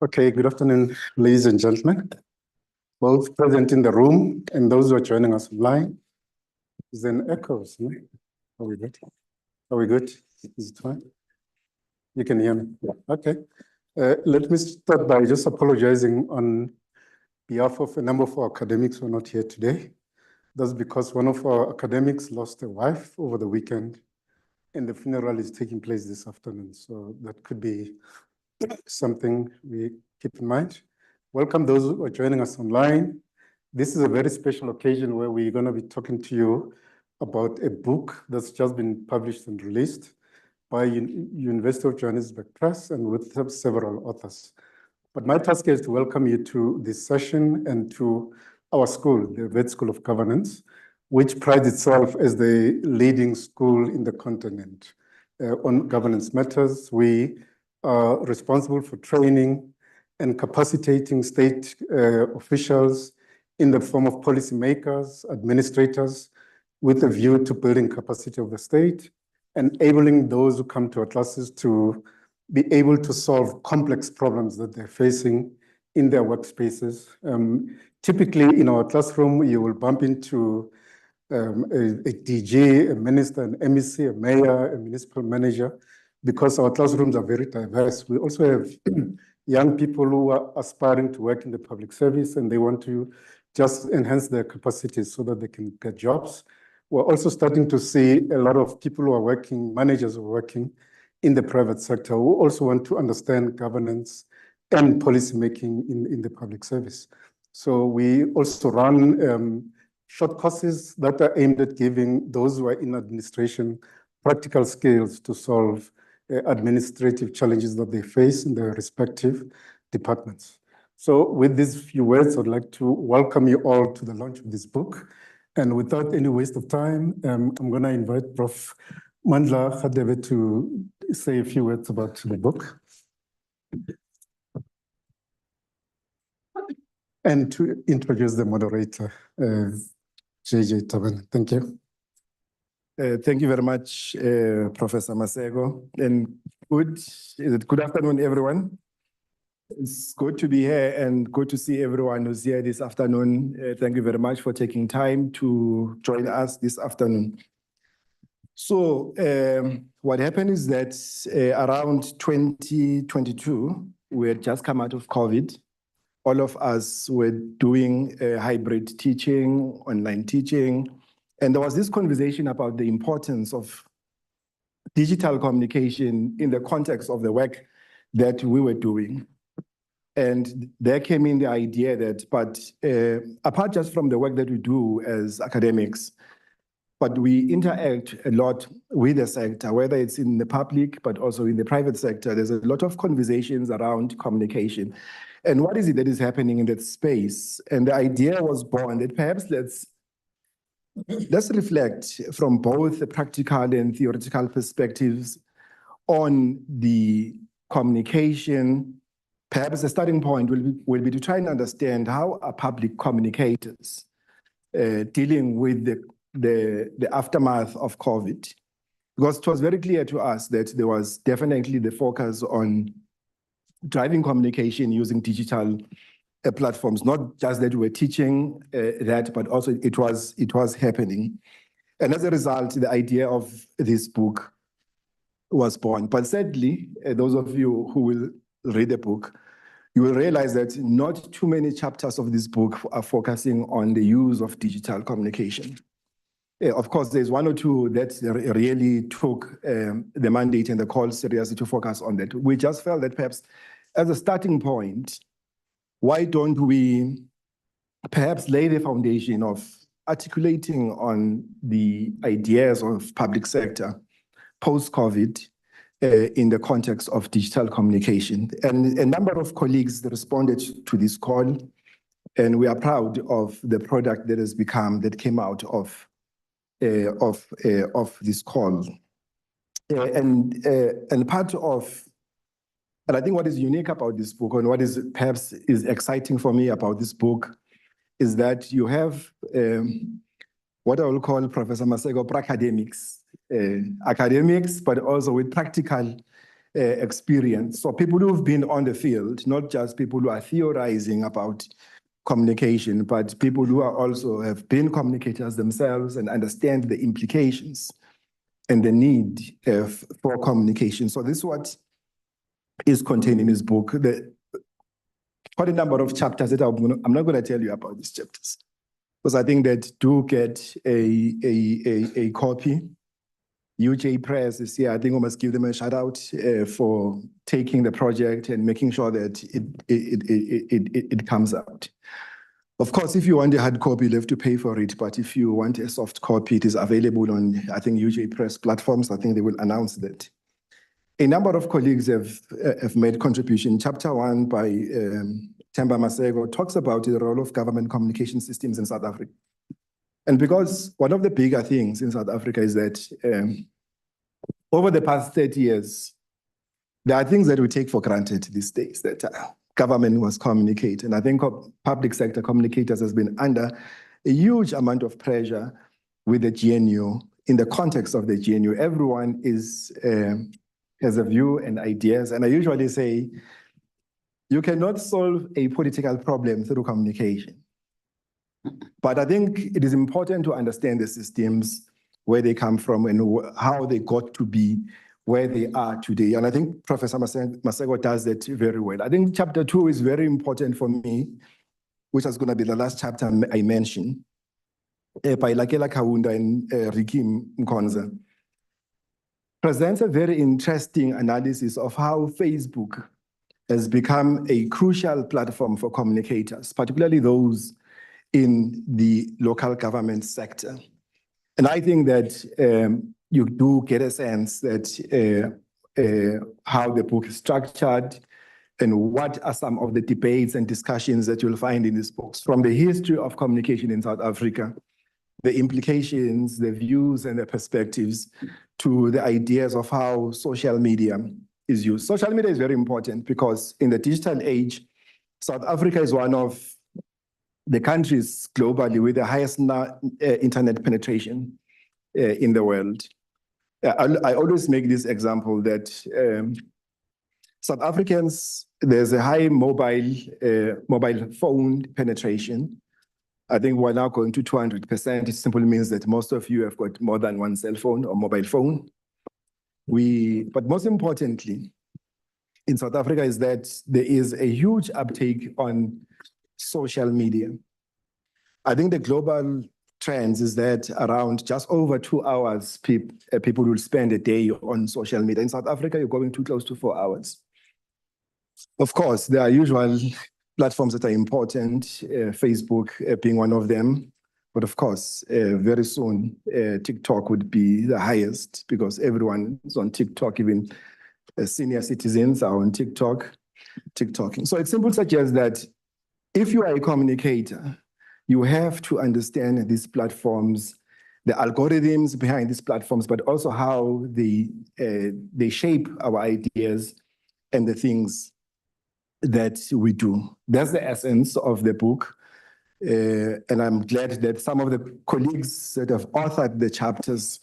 Okay, good afternoon, ladies and gentlemen, both present in the room and those who are joining us online. Is there an echo? Are we good? Are we good? Is it fine? You can hear me? Yeah. Okay. Let me start by just apologizing on behalf of a number of our academics who are not here today. That's because one of our academics lost a wife over the weekend, and the funeral is taking place this afternoon. So that could be something we keep in mind. Welcome those who are joining us online. This is a very special occasion where we're going to be talking to you about a book that's just been published and released by University of Johannesburg Press and with several authors. But my task is to welcome you to this session and to our school, the Wits School of Governance, which prides itself as the leading school in the continent on governance matters. We are responsible for training and capacitating state officials in the form of policymakers, administrators, with a view to building capacity of the state, enabling those who come to our classes to be able to solve complex problems that they're facing in their workspaces. Typically in our classroom, you will bump into a DG, a minister, an MEC, a mayor, a municipal manager, because our classrooms are very diverse. We also have young people who are aspiring to work in the public service and they want to just enhance their capacities so that they can get jobs. We're also starting to see a lot of people who are working, managers who are working in the private sector who also want to understand governance and policy making in the public service. So we also run short courses that are aimed at giving those who are in administration practical skills to solve administrative challenges that they face in their respective departments. So with these few words, I'd like to welcome you all to the launch of this book. And without any waste of time, I'm going to invite Prof. Mandla Radebe to say a few words about the book. And to introduce the moderator, JJ Tabane. Thank you. Thank you very much, Professor Masego. And good afternoon, everyone. It's good to be here and good to see everyone who's here this afternoon. Thank you very much for taking time to join us this afternoon. So what happened is that around 2022, we had just come out of COVID. All of us were doing hybrid teaching, online teaching, and there was this conversation about the importance of digital communication in the context of the work that we were doing. And there came in the idea that, but apart just from the work that we do as academics, but we interact a lot with the sector, whether it's in the public, but also in the private sector. There's a lot of conversations around communication. And what is it that is happening in that space? And the idea was born that perhaps let's reflect from both the practical and theoretical perspectives on the communication. Perhaps the starting point will be to try and understand how are public communicators dealing with the aftermath of COVID. Because it was very clear to us that there was definitely the focus on driving communication using digital platforms, not just that we were teaching that, but also it was happening. And as a result, the idea of this book was born. But sadly, those of you who will read the book, you will realize that not too many chapters of this book are focusing on the use of digital communication. Of course, there's one or two that really took the mandate and the call seriously to focus on that. We just felt that perhaps as a starting point, why don't we perhaps lay the foundation of articulating on the ideas of public sector post-COVID in the context of digital communication. And a number of colleagues responded to this call, and we are proud of the product that came out of this call. And part of, and I think what is unique about this book and what is perhaps is exciting for me about this book is that you have what I will call Professor Masego academics, but also with practical experience. So people who've been on the field, not just people who are theorizing about communication, but people who are also have been communicators themselves and understand the implications and the need for communication. So this is what is contained in this book. Quite a number of chapters that I'm not going to tell you about these chapters, because I think that do get a copy. UJ Press is here. I think we must give them a shout out for taking the project and making sure that it comes out. Of course, if you want a hard copy, you have to pay for it. But if you want a soft copy, it is available on, I think, UJ Press platforms. I think they will announce that. A number of colleagues have made contribution. Chapter 1 by Themba Masego talks about the role of government communication systems in South Africa. And because one of the bigger things in South Africa is that over the past 30 years, there are things that we take for granted these days, that government must communicate. And I think public sector communicators has been under a huge amount of pressure with the GNU. In the context of the GNU, everyone has a view and ideas. And I usually say, you cannot solve a political problem through communication. But I think it is important to understand the systems, where they come from and how they got to be where they are today. And I think Professor Masego does that very well. I think chapter 2 is very important for me, which is going to be the last chapter I mentioned, by Lakela Kaunda and Ricky Mkonza. Presents a very interesting analysis of how Facebook has become a crucial platform for communicators, particularly those in the local government sector. And I think that you do get a sense that how the book is structured and what are some of the debates and discussions that you'll find in these books from the history of communication in South Africa, the implications, the views and the perspectives to the ideas of how social media is used. Social media is very important because in the digital age, South Africa is one of the countries globally with the highest internet penetration in the world. I always make this example that South Africans, there's a high mobile phone penetration. I think we're now going to 200%. It simply means that most of you have got more than one cell phone or mobile phone. But most importantly, in South Africa is that there is a huge uptake on social media. I think the global trends is that around just over 2 hours, people will spend a day on social media. In South Africa, you're going too close to 4 hours. Of course, there are usual platforms that are important, Facebook being one of them. But of course, very soon, TikTok would be the highest because everyone is on TikTok, even senior citizens are on TikToking. So it simply suggests that if you are a communicator, you have to understand these platforms, the algorithms behind these platforms, but also how they shape our ideas and the things that we do. That's the essence of the book. And I'm glad that some of the colleagues that have authored the chapters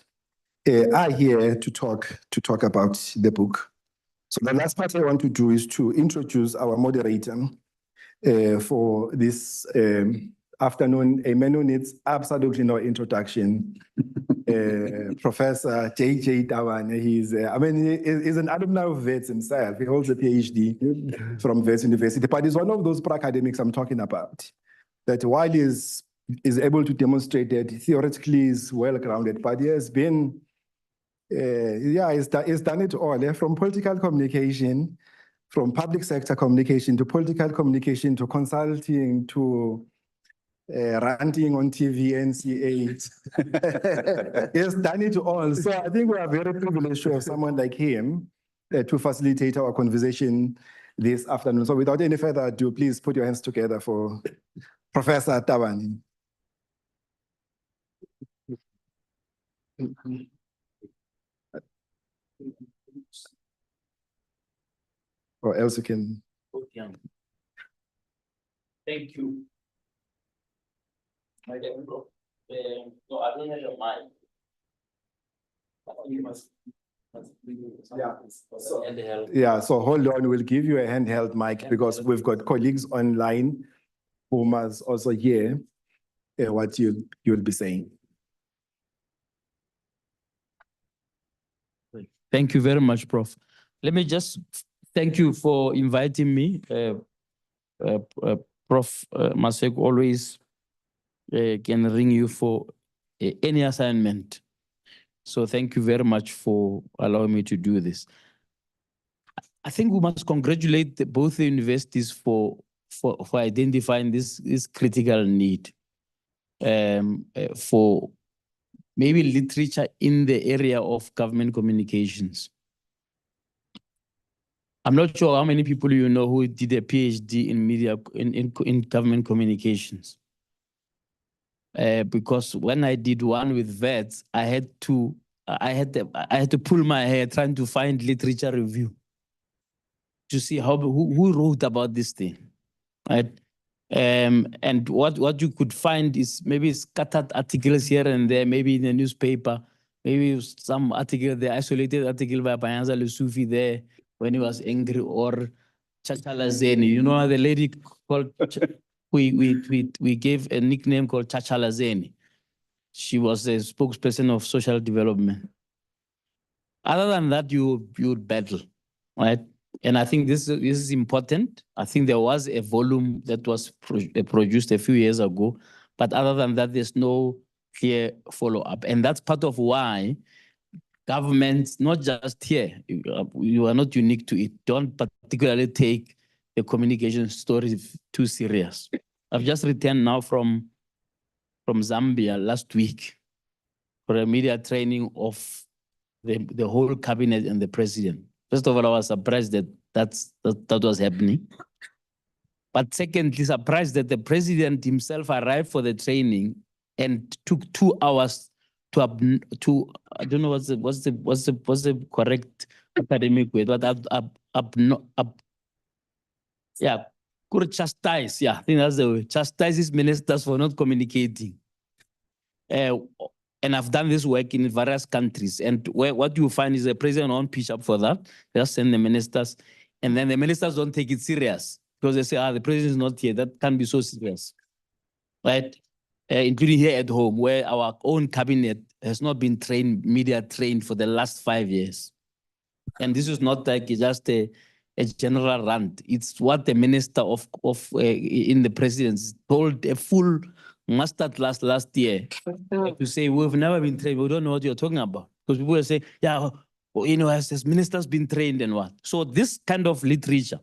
are here to talk about the book. So the last part I want to do is to introduce our moderator for this afternoon. A man who needs absolutely no introduction. Professor J.J. Tabane. He's an alumni of Wits himself. He holds a PhD from Wits University, but he's one of those pro-academics I'm talking about. That while he's able to demonstrate that theoretically is well-grounded, but he has been, he's done it all, from political communication, from public sector communication to political communication to consulting to ranting on TV, NC8. He has done it all. So I think we are very privileged to have someone like him to facilitate our conversation this afternoon. So without any further ado, please put your hands together for Professor Tabane. Or else you can. Thank you. No, I don't have your mic. You must. Yeah, so hold on, we'll give you a handheld mic because we've got colleagues online who must also hear what you'll be saying. Thank you very much, Prof. Let me just thank you for inviting me. Prof. Maseko always can ring you for any assignment. So thank you very much for allowing me to do this. I think we must congratulate both the universities for identifying this critical need for maybe literature in the area of government communications. I'm not sure how many people you know who did a PhD in media in government communications. Because when I did one with vets, I had to pull my hair trying to find literature review to see who wrote about this thing, right? And what you could find is maybe scattered articles here and there, maybe in the newspaper, maybe some article, the isolated article by Panyaza Lesufi there when he was angry, or Chachala Zeni. You know, the lady called, we gave a nickname called Chachala Zeni. She was a spokesperson of social development. Other than that, you would battle, right? And I think this is important. I think there was a volume that was produced a few years ago, but other than that, there's no clear follow-up. And that's part of why governments, not just here, you are not unique to it, don't particularly take the communication story too serious. I've just returned now from Zambia last week for a media training of the whole cabinet and the president. First of all, I was surprised that was happening. But secondly, surprised that the president himself arrived for the training and took 2 hours to I don't know what's the correct academic word, but chastise. Yeah, I think that's the word. Chastise his ministers for not communicating. And I've done this work in various countries. And what you find is the president won't pitch up for that. They just send the ministers. And then the ministers don't take it serious because they say, the president is not here. That can't be so serious. Right? Including here at home, where our own cabinet has not been media trained for the last 5 years. And this is not like just a general rant. It's what the minister in the presidency told a full master class last year to say, we've never been trained. We don't know what you're talking about. Because people will say, yeah, has ministers been trained and what? So this kind of literature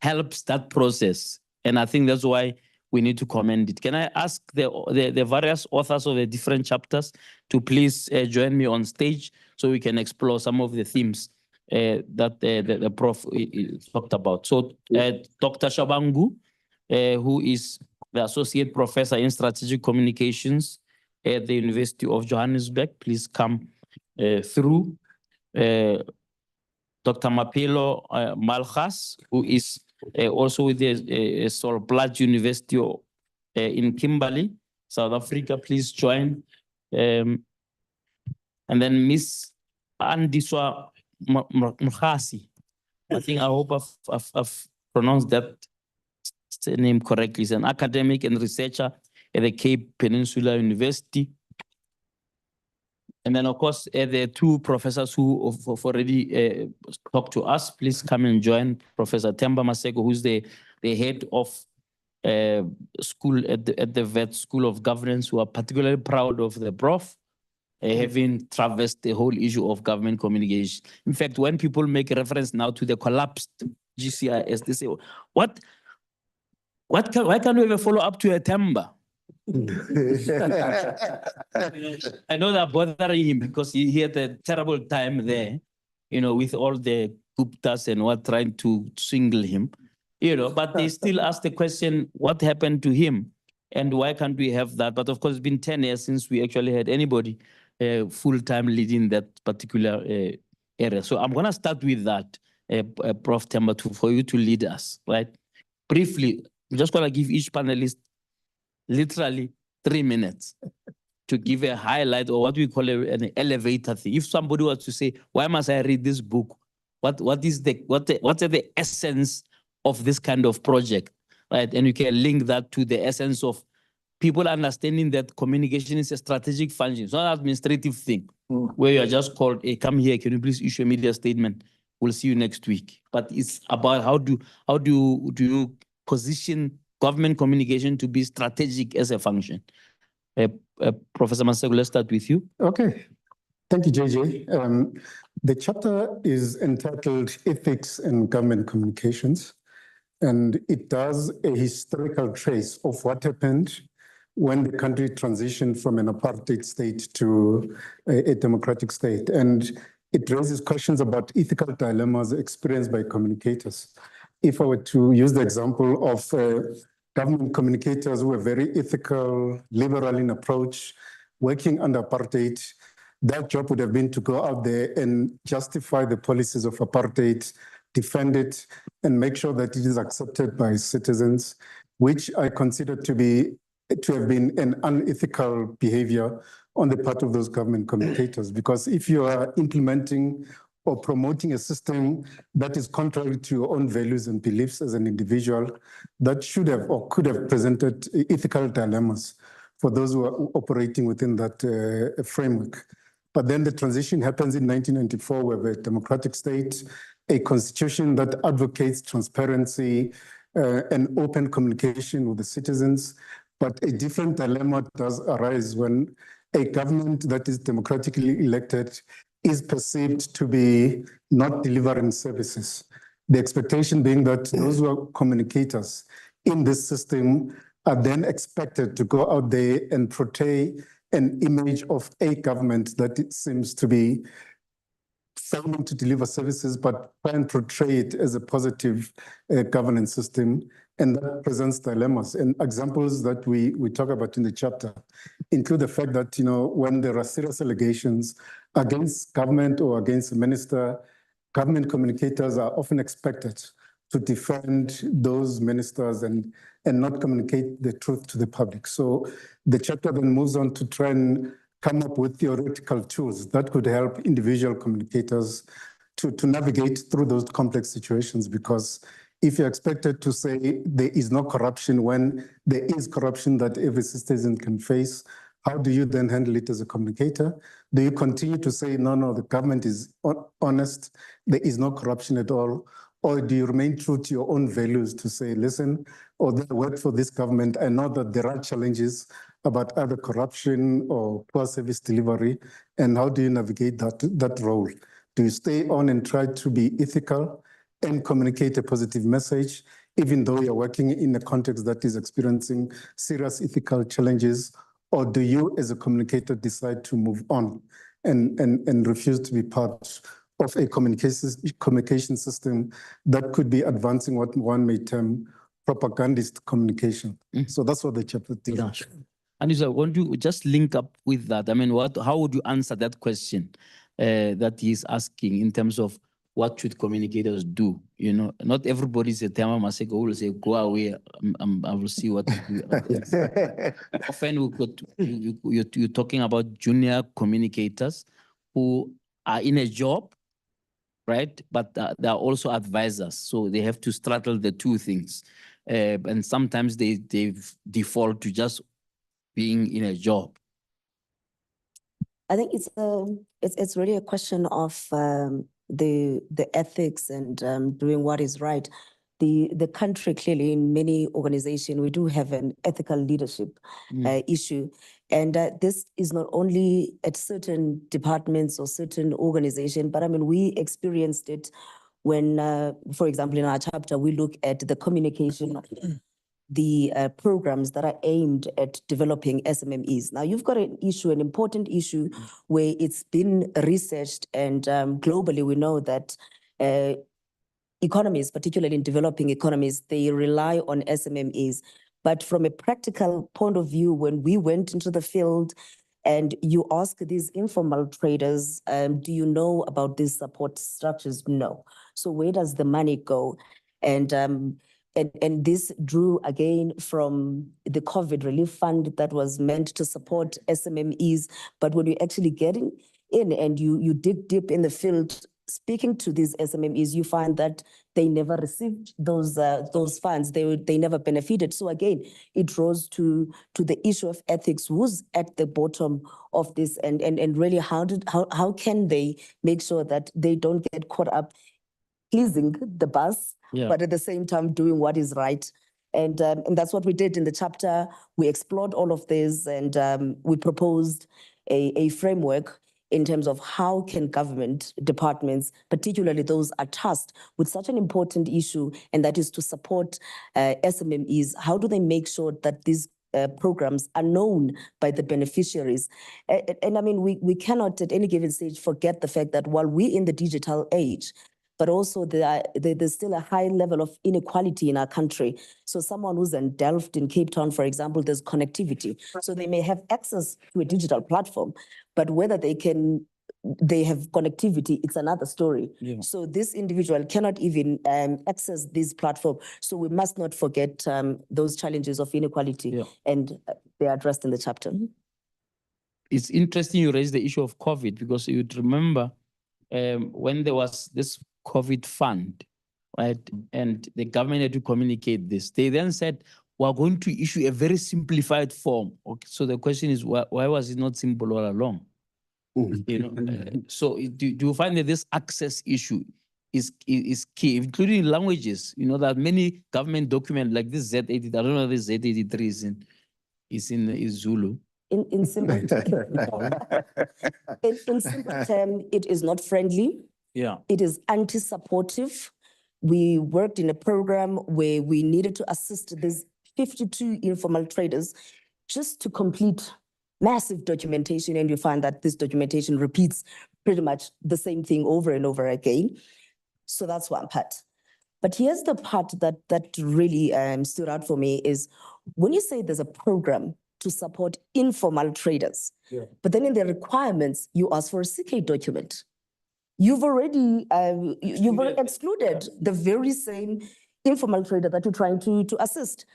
helps that process. And I think that's why we need to commend it. Can I ask the various authors of the different chapters to please join me on stage so we can explore some of the themes that the prof talked about. So Dr. Shabangu, who is the Associate Professor in Strategic Communications at the University of Johannesburg, please come through. Dr. Mapelo Malchas, who is also with the Sol Plaatje University in Kimberley, South Africa, please join. And then Miss Andiswa Mkhasi. I hope I've pronounced that name correctly. He's an academic and researcher at the Cape Peninsula University. And then, of course, there are 2 professors who have already talked to us. Please come and join Professor Themba Maseko, who's the head of school at the Vet School of Governance, who are particularly proud of the prof, having traversed the whole issue of government communication. In fact, when people make reference now to the collapsed GCIS, they say, why can't we have a follow-up to a Themba? I know that bothering him because he had a terrible time there, with all the Guptas and what trying to single him, but they still ask the question, what happened to him and why can't we have that? But of course, it's been 10 years since we actually had anybody full-time leading that particular area. So I'm going to start with that, Prof. Themba, for you to lead us, right? Briefly, I'm just going to give each panelist literally 3 minutes to give a highlight or what we call an elevator thing. If somebody was to say, why must I read this book? What's the essence of this kind of project, right? And you can link that to the essence of people understanding that communication is a strategic function. It's not an administrative thing where you are just called, hey, come here, can you please issue a media statement? We'll see you next week. But it's about how do you position government communication to be strategic as a function? Professor Masego, let's start with you. Okay, thank you, JJ. The chapter is entitled Ethics in Government Communications, and it does a historical trace of what happened when the country transitioned from an apartheid state to a democratic state. And it raises questions about ethical dilemmas experienced by communicators. If I were to use the example of government communicators who were very ethical, liberal in approach, working under apartheid, their job would have been to go out there and justify the policies of apartheid, defend it, and make sure that it is accepted by citizens, which I consider to have been an unethical behavior on the part of those government communicators. Because if you are implementing or promoting a system that is contrary to your own values and beliefs as an individual, that should have or could have presented ethical dilemmas for those who are operating within that framework. But then the transition happens in 1994, we have a democratic state, a constitution that advocates transparency and open communication with the citizens. But a different dilemma does arise when a government that is democratically elected is perceived to be not delivering services. The expectation being that those who are communicators in this system are then expected to go out there and portray an image of a government that it seems to be failing to deliver services, but try and portray it as a positive governance system. And that presents dilemmas. And examples that we talk about in the chapter include the fact that, when there are serious allegations against government or against a minister, government communicators are often expected to defend those ministers and not communicate the truth to the public. So the chapter then moves on to try and come up with theoretical tools that could help individual communicators to navigate through those complex situations. Because if you're expected to say there is no corruption when there is corruption that every citizen can face, how do you then handle it as a communicator? Do you continue to say, no, the government is honest, there is no corruption at all? Or do you remain true to your own values to say, listen, although I work for this government, I know that there are challenges about either corruption or poor service delivery, and how do you navigate that role? Do you stay on and try to be ethical and communicate a positive message, even though you're working in a context that is experiencing serious ethical challenges? Or do you, as a communicator, decide to move on and refuse to be part of a communication system that could be advancing what one may term propagandist communication? So that's what the chapter deals with. And I want you just link up with that. I mean, how would you answer that question that he's asking in terms of what should communicators do? Not everybody's a Tema Masego who will say, go away, I will see what you do. Often you're talking about junior communicators who are in a job, right? But they are also advisors. So they have to straddle the two things. And sometimes they default to just being in a job. I think it's really a question of the ethics and doing what is right. The country, clearly, in many organizations, we do have an ethical leadership issue. And this is not only at certain departments or certain organizations, but I mean, we experienced it when, for example, in our chapter, we look at the communication, the programs that are aimed at developing SMMEs. Now, you've got an important issue where it's been researched, and globally we know that economies, particularly in developing economies, they rely on SMMEs. But from a practical point of view, when we went into the field and you ask these informal traders, do you know about these support structures? No. So where does the money go? And and this drew again from the COVID relief fund that was meant to support SMMEs. But when you actually get in and you dig deep in the field, speaking to these SMMEs, you find that they never received those funds. They never benefited. So again, it rose to the issue of ethics. Who's at the bottom of this, and really how can they make sure that they don't get caught up pleasing the boss, Yeah. but at the same time doing what is right. And that's what we did in the chapter. We explored all of this, and we proposed a framework in terms of how can government departments, particularly those are tasked with such an important issue, and that is to support SMMEs. How do they make sure that these programs are known by the beneficiaries? And I mean, we cannot at any given stage forget the fact that while we're in the digital age, but also there's still a high level of inequality in our country. So someone who's in Delft in Cape Town, for example, there's connectivity. So they may have access to a digital platform, but whether they have connectivity, it's another story. Yeah. So this individual cannot even access this platform. So we must not forget those challenges of inequality, Yeah. and they are addressed in the chapter. It's interesting you raised the issue of COVID, because you'd remember when there was this COVID fund, right? And the government had to communicate this. They then said, we're going to issue a very simplified form. Okay, so the question is, why was it not simple all along? You know, so do you find that this access issue is key, including languages? You know, that many government documents like this Z80, I don't know if this Z83 is in Zulu. In simple in simple term, it is not friendly. Yeah. It is anti-supportive. We worked in a program where we needed to assist these 52 informal traders just to complete massive documentation, and you find that this documentation repeats pretty much the same thing over and over again. So that's one part. But here's the part that really stood out for me is when you say there's a program to support informal traders, but then in the requirements, you ask for a CK document. You've already excluded the very same informal trader that you're trying to assist.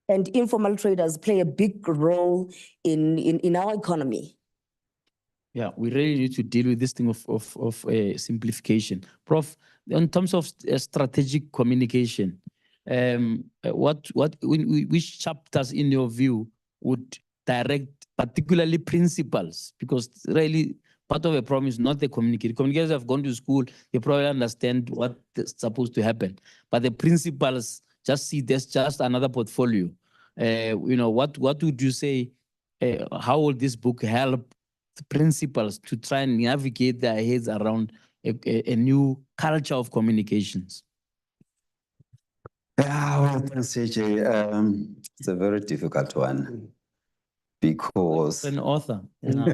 And informal traders play a big role in our economy. Yeah, we really need to deal with this thing of simplification. Prof, in terms of strategic communication, which chapters in your view would direct particularly principals? Because really part of the problem is not the communicators. Communicators have gone to school, they probably understand what's supposed to happen. But the principals just see there's just another portfolio. You know, what would you say, how will this book help the principals to try and navigate their heads around a new culture of communications? Well, thanks, JJ. It's a very difficult one because An author. You know.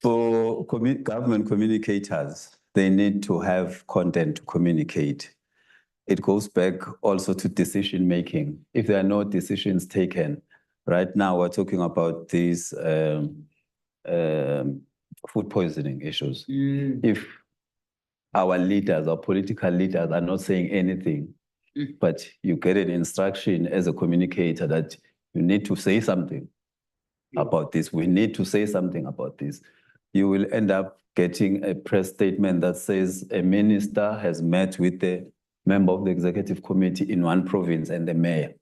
for government communicators, they need to have content to communicate. It goes back also to decision making. If there are no decisions taken, right now we're talking about these food poisoning issues. If our leaders, our political leaders are not saying anything, but you get an instruction as a communicator that you need to say something about this. We need to say something about this. You will end up getting a press statement that says a minister has met with the member of the executive committee in one province and the mayor,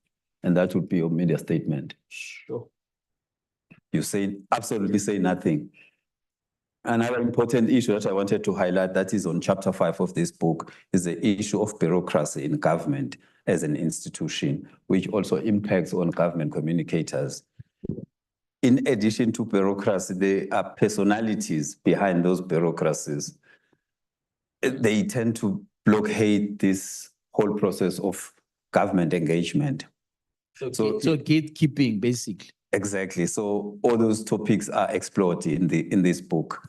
and that would be your media statement. Sure. You absolutely say nothing. Another important issue that I wanted to highlight that is on chapter 5 of this book is the issue of bureaucracy in government as an institution, which also impacts on government communicators. In addition to bureaucracy, there are personalities behind those bureaucracies. They tend to blockade this whole process of government engagement. So gatekeeping, basically. Exactly. So all those topics are explored in this book.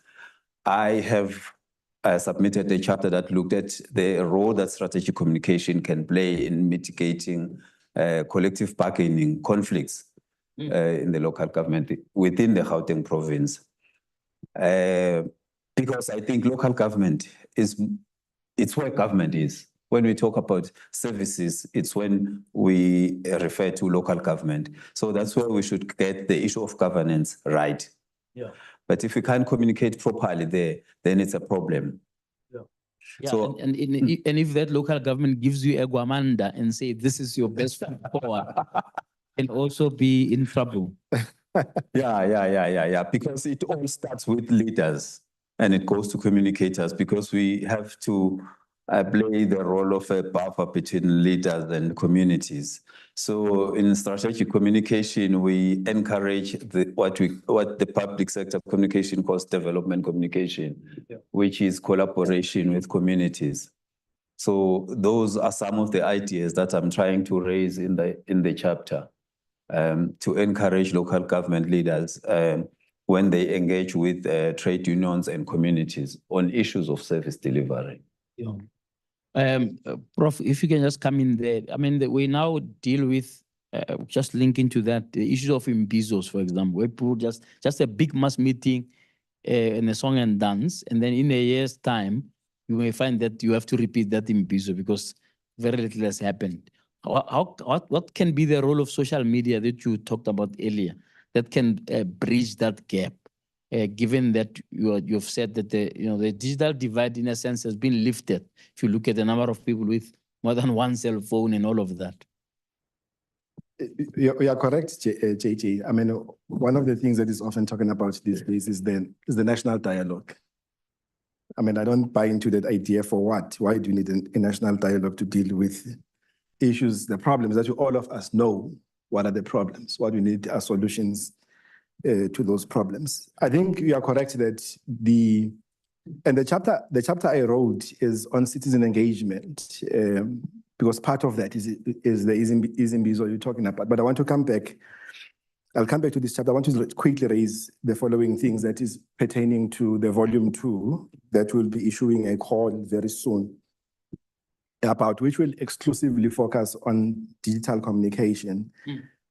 I have submitted a chapter that looked at the role that strategic communication can play in mitigating collective bargaining conflicts in the local government within the Gauteng province. Because I think local government it's where government is. When we talk about services, it's when we refer to local government. So that's where we should get the issue of governance right. Yeah. But if we can't communicate properly there, then it's a problem. Yeah, So- and if that local government gives you a guamanda and say this is your best foot forward, can also be in trouble. Yeah. Because it all starts with leaders and it goes to communicators because we have to play the role of a buffer between leaders and communities. So in strategic communication, we encourage what the public sector communication calls development communication, which is collaboration with communities. So those are some of the ideas that I'm trying to raise in the chapter. To encourage local government leaders when they engage with trade unions and communities on issues of service delivery. Prof, if you can just come in there. I mean, we now deal with, just linking to that, the issue of imbizos, for example, where people just a big mass meeting and a song and dance, and then in a year's time, you may find that you have to repeat that imbizo because very little has happened. What can be the role of social media that you talked about earlier that can bridge that gap? Given that you've said that the digital divide in a sense has been lifted. If you look at the number of people with more than one cell phone and all of that. You are correct, JJ. I mean, one of the things that is often talking about these days is the national dialogue. I mean, I don't buy into that idea for what? Why do you need a national dialogue to deal with issues, the problems that all of us know? What are the problems? What we need are solutions to those problems. I think you are correct that the chapter I wrote is on citizen engagement, because part of that is the Izimbizo you're talking about. But I want to come back. I'll come back to this chapter. I want to quickly raise the following things that is pertaining to the volume 2 that will be issuing a call very soon, about which will exclusively focus on digital communication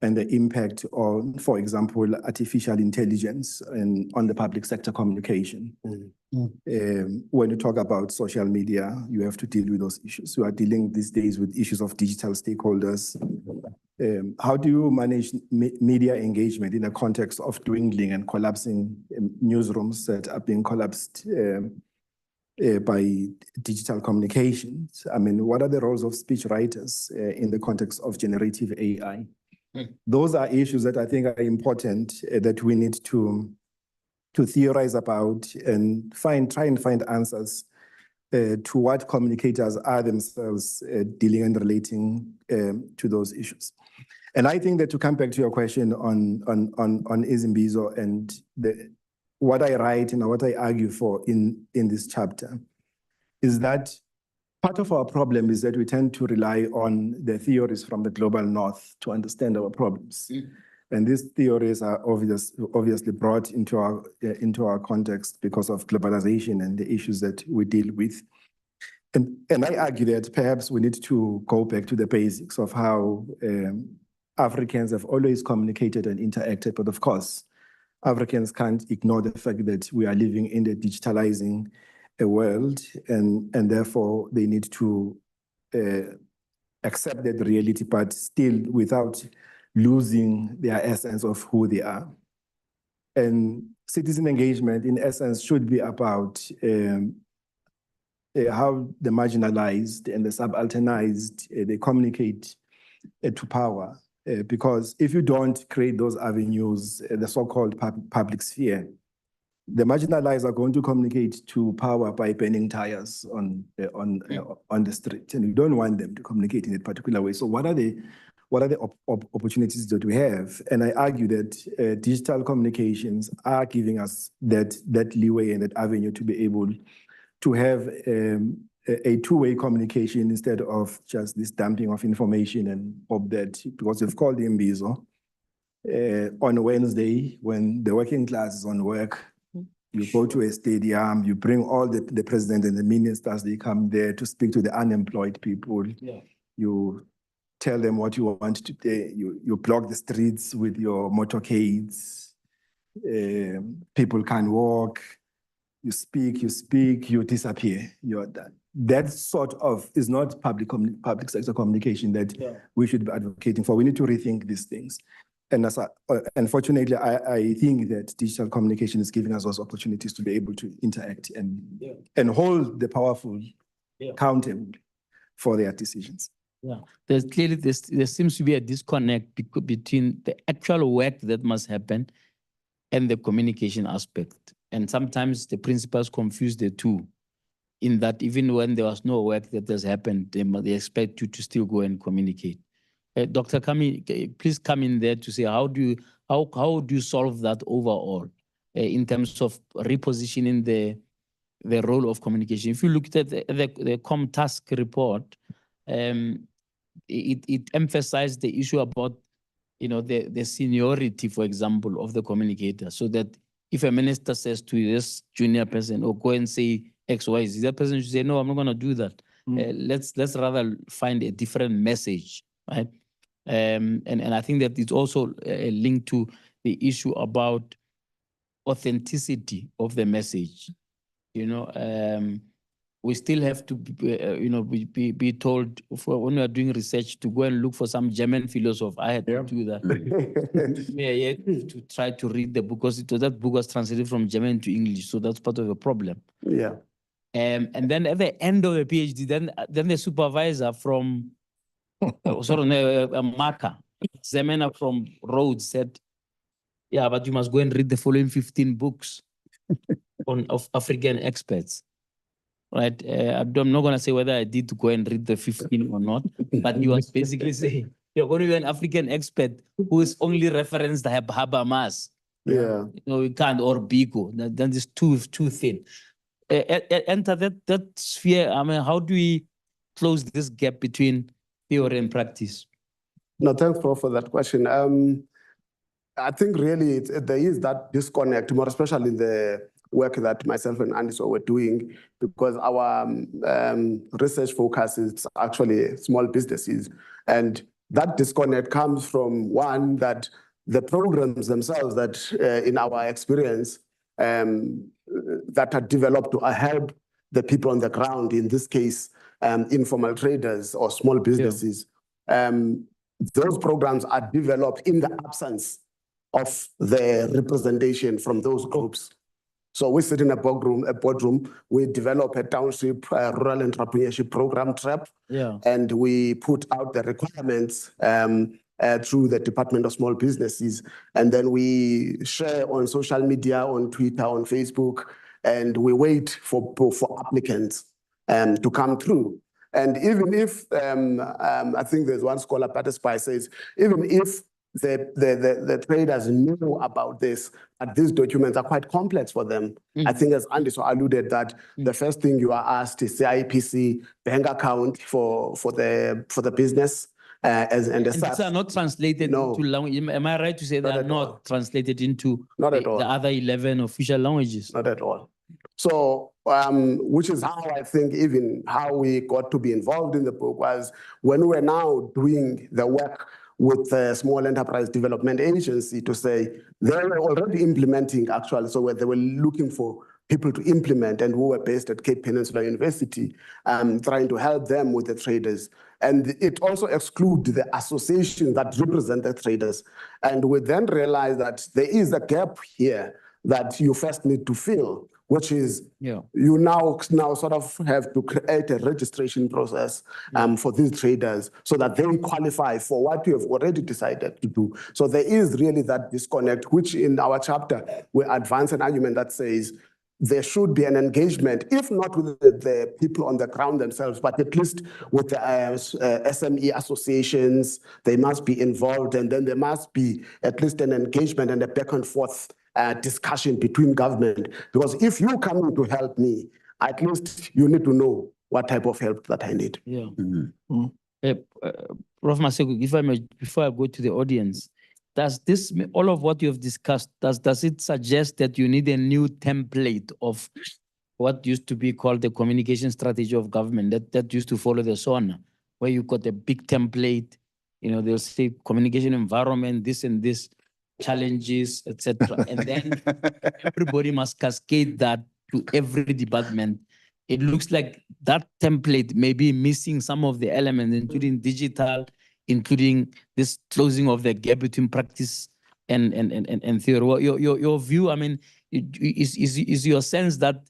and the impact on, for example, artificial intelligence and on the public sector communication. When you talk about social media, you have to deal with those issues. We are dealing these days with issues of digital stakeholders. How do you manage media engagement in a context of dwindling and collapsing newsrooms that are being collapsed by digital communications? I mean, what are the roles of speech writers in the context of generative AI? Those are issues that I think are important that we need to theorize about and try and find answers to what communicators are themselves dealing and relating to those issues. And I think that to come back to your question on Izimbizo and what I write and what I argue for in this chapter is that part of our problem is that we tend to rely on the theories from the global north to understand our problems. And these theories are obviously brought into our context because of globalization and the issues that we deal with. And I argue that perhaps we need to go back to the basics of how Africans have always communicated and interacted. But of course, Africans can't ignore the fact that we are living in the digitalizing world, and therefore they need to accept that reality, but still without losing their essence of who they are. And citizen engagement, in essence, should be about how the marginalized and the subalternized, they communicate to power. Because if you don't create those avenues, the so-called public sphere, the marginalized are going to communicate to power by burning tires on the street, and you don't want them to communicate in a particular way. So what are the opportunities that we have? And I argue that digital communications are giving us that leeway and that avenue to be able to have a two-way communication instead of just this dumping of information and hope that, because you've called Imbizo, on Wednesday when the working class is on work, you go to a stadium, you bring all the president and the ministers, they come there to speak to the unemployed people. Yeah. You tell them what you want to do. You block the streets with your motorcades. People can't walk. you speak, you disappear. You're done. That sort of is not public sector communication that we should be advocating for. We need to rethink these things. And unfortunately, I think that digital communication is giving us those opportunities to be able to interact and hold the powerful accountable for their decisions. Yeah, there seems to be a disconnect between the actual work that must happen and the communication aspect. And sometimes the principals confuse the two, in that even when there was no work that has happened, they expect you to still go and communicate. Dr. Kami, please come in there to say how do you solve that overall in terms of repositioning the role of communication? If you look at the ComTask report, it emphasized the issue about the seniority, for example, of the communicator, so that if a minister says to this junior person, "Oh, go and say X, Y, Z," that person should say, "No, I'm not going to do that. Let's rather find a different message," right? And I think that it's also linked to the issue about authenticity of the message. We still have to, be told when we are doing research to go and look for some German philosopher. I had to do that. To try to read the book, because that book was translated from German to English, so that's part of the problem. Yeah. And then at the end of the PhD, then the supervisor from, a marker, examiner from Rhodes said, "Yeah, but you must go and read the following 15 books of African experts." Right? I'm not going to say whether I did go and read the 15 or not, but he was basically saying, you're going to be an African expert who is only referenced Habermas. Yeah. You can't, or Biko. Then it's too thin. Enter that sphere. I mean, how do we close this gap between theory and practice? No, thanks, Prof, for that question. I think really there is that disconnect, more especially in the work that myself and Andiso were doing, because our research focus is actually small businesses. And that disconnect comes from, one, that the programs themselves that in our experience that are developed to help the people on the ground, in this case, informal traders or small businesses, those programs are developed in the absence of the representation from those groups. So we sit in a boardroom, we develop a township rural entrepreneurship program, TREP, and we put out the requirements through the Department of Small Businesses. And then we share on social media, on Twitter, on Facebook, and we wait for applicants to come through. And even if, I think there's one scholar, Patterspy, says, even if the traders know about this, but these documents are quite complex for them. I think, as Andy so alluded, that the first thing you are asked is the IPC bank account for the business. And these are not translated into language. Am I right to say they are not translated into the other 11 official languages? Not at all. So, which is how I think even how we got to be involved in the book was when we were now doing the work with the Small Enterprise Development Agency to say they were already implementing actually, so they were looking for people to implement, and we were based at Cape Peninsula University, trying to help them with the traders. And it also excludes the associations that represent the traders. And we then realized that there is a gap here that you first need to fill, which is you now sort of have to create a registration process for these traders so that they qualify for what you have already decided to do. So there is really that disconnect, which in our chapter, we advance an argument that says there should be an engagement, if not with the people on the ground themselves, but at least with the SME associations. They must be involved, and then there must be at least an engagement and a back and forth discussion between government. Because if you come in to help me, at least you need to know what type of help that I need. Yeah. Prof. Maseko, if I may, before I go to the audience, does this, all of what you have discussed, does it suggest that you need a new template of what used to be called the communication strategy of government that used to follow the SONA, where you got a big template, they'll say communication environment, this and this, challenges, etc. And then everybody must cascade that to every department. It looks like that template may be missing some of the elements, including digital, including this closing of the gap between practice and theory. Well, your view, I mean, is your sense that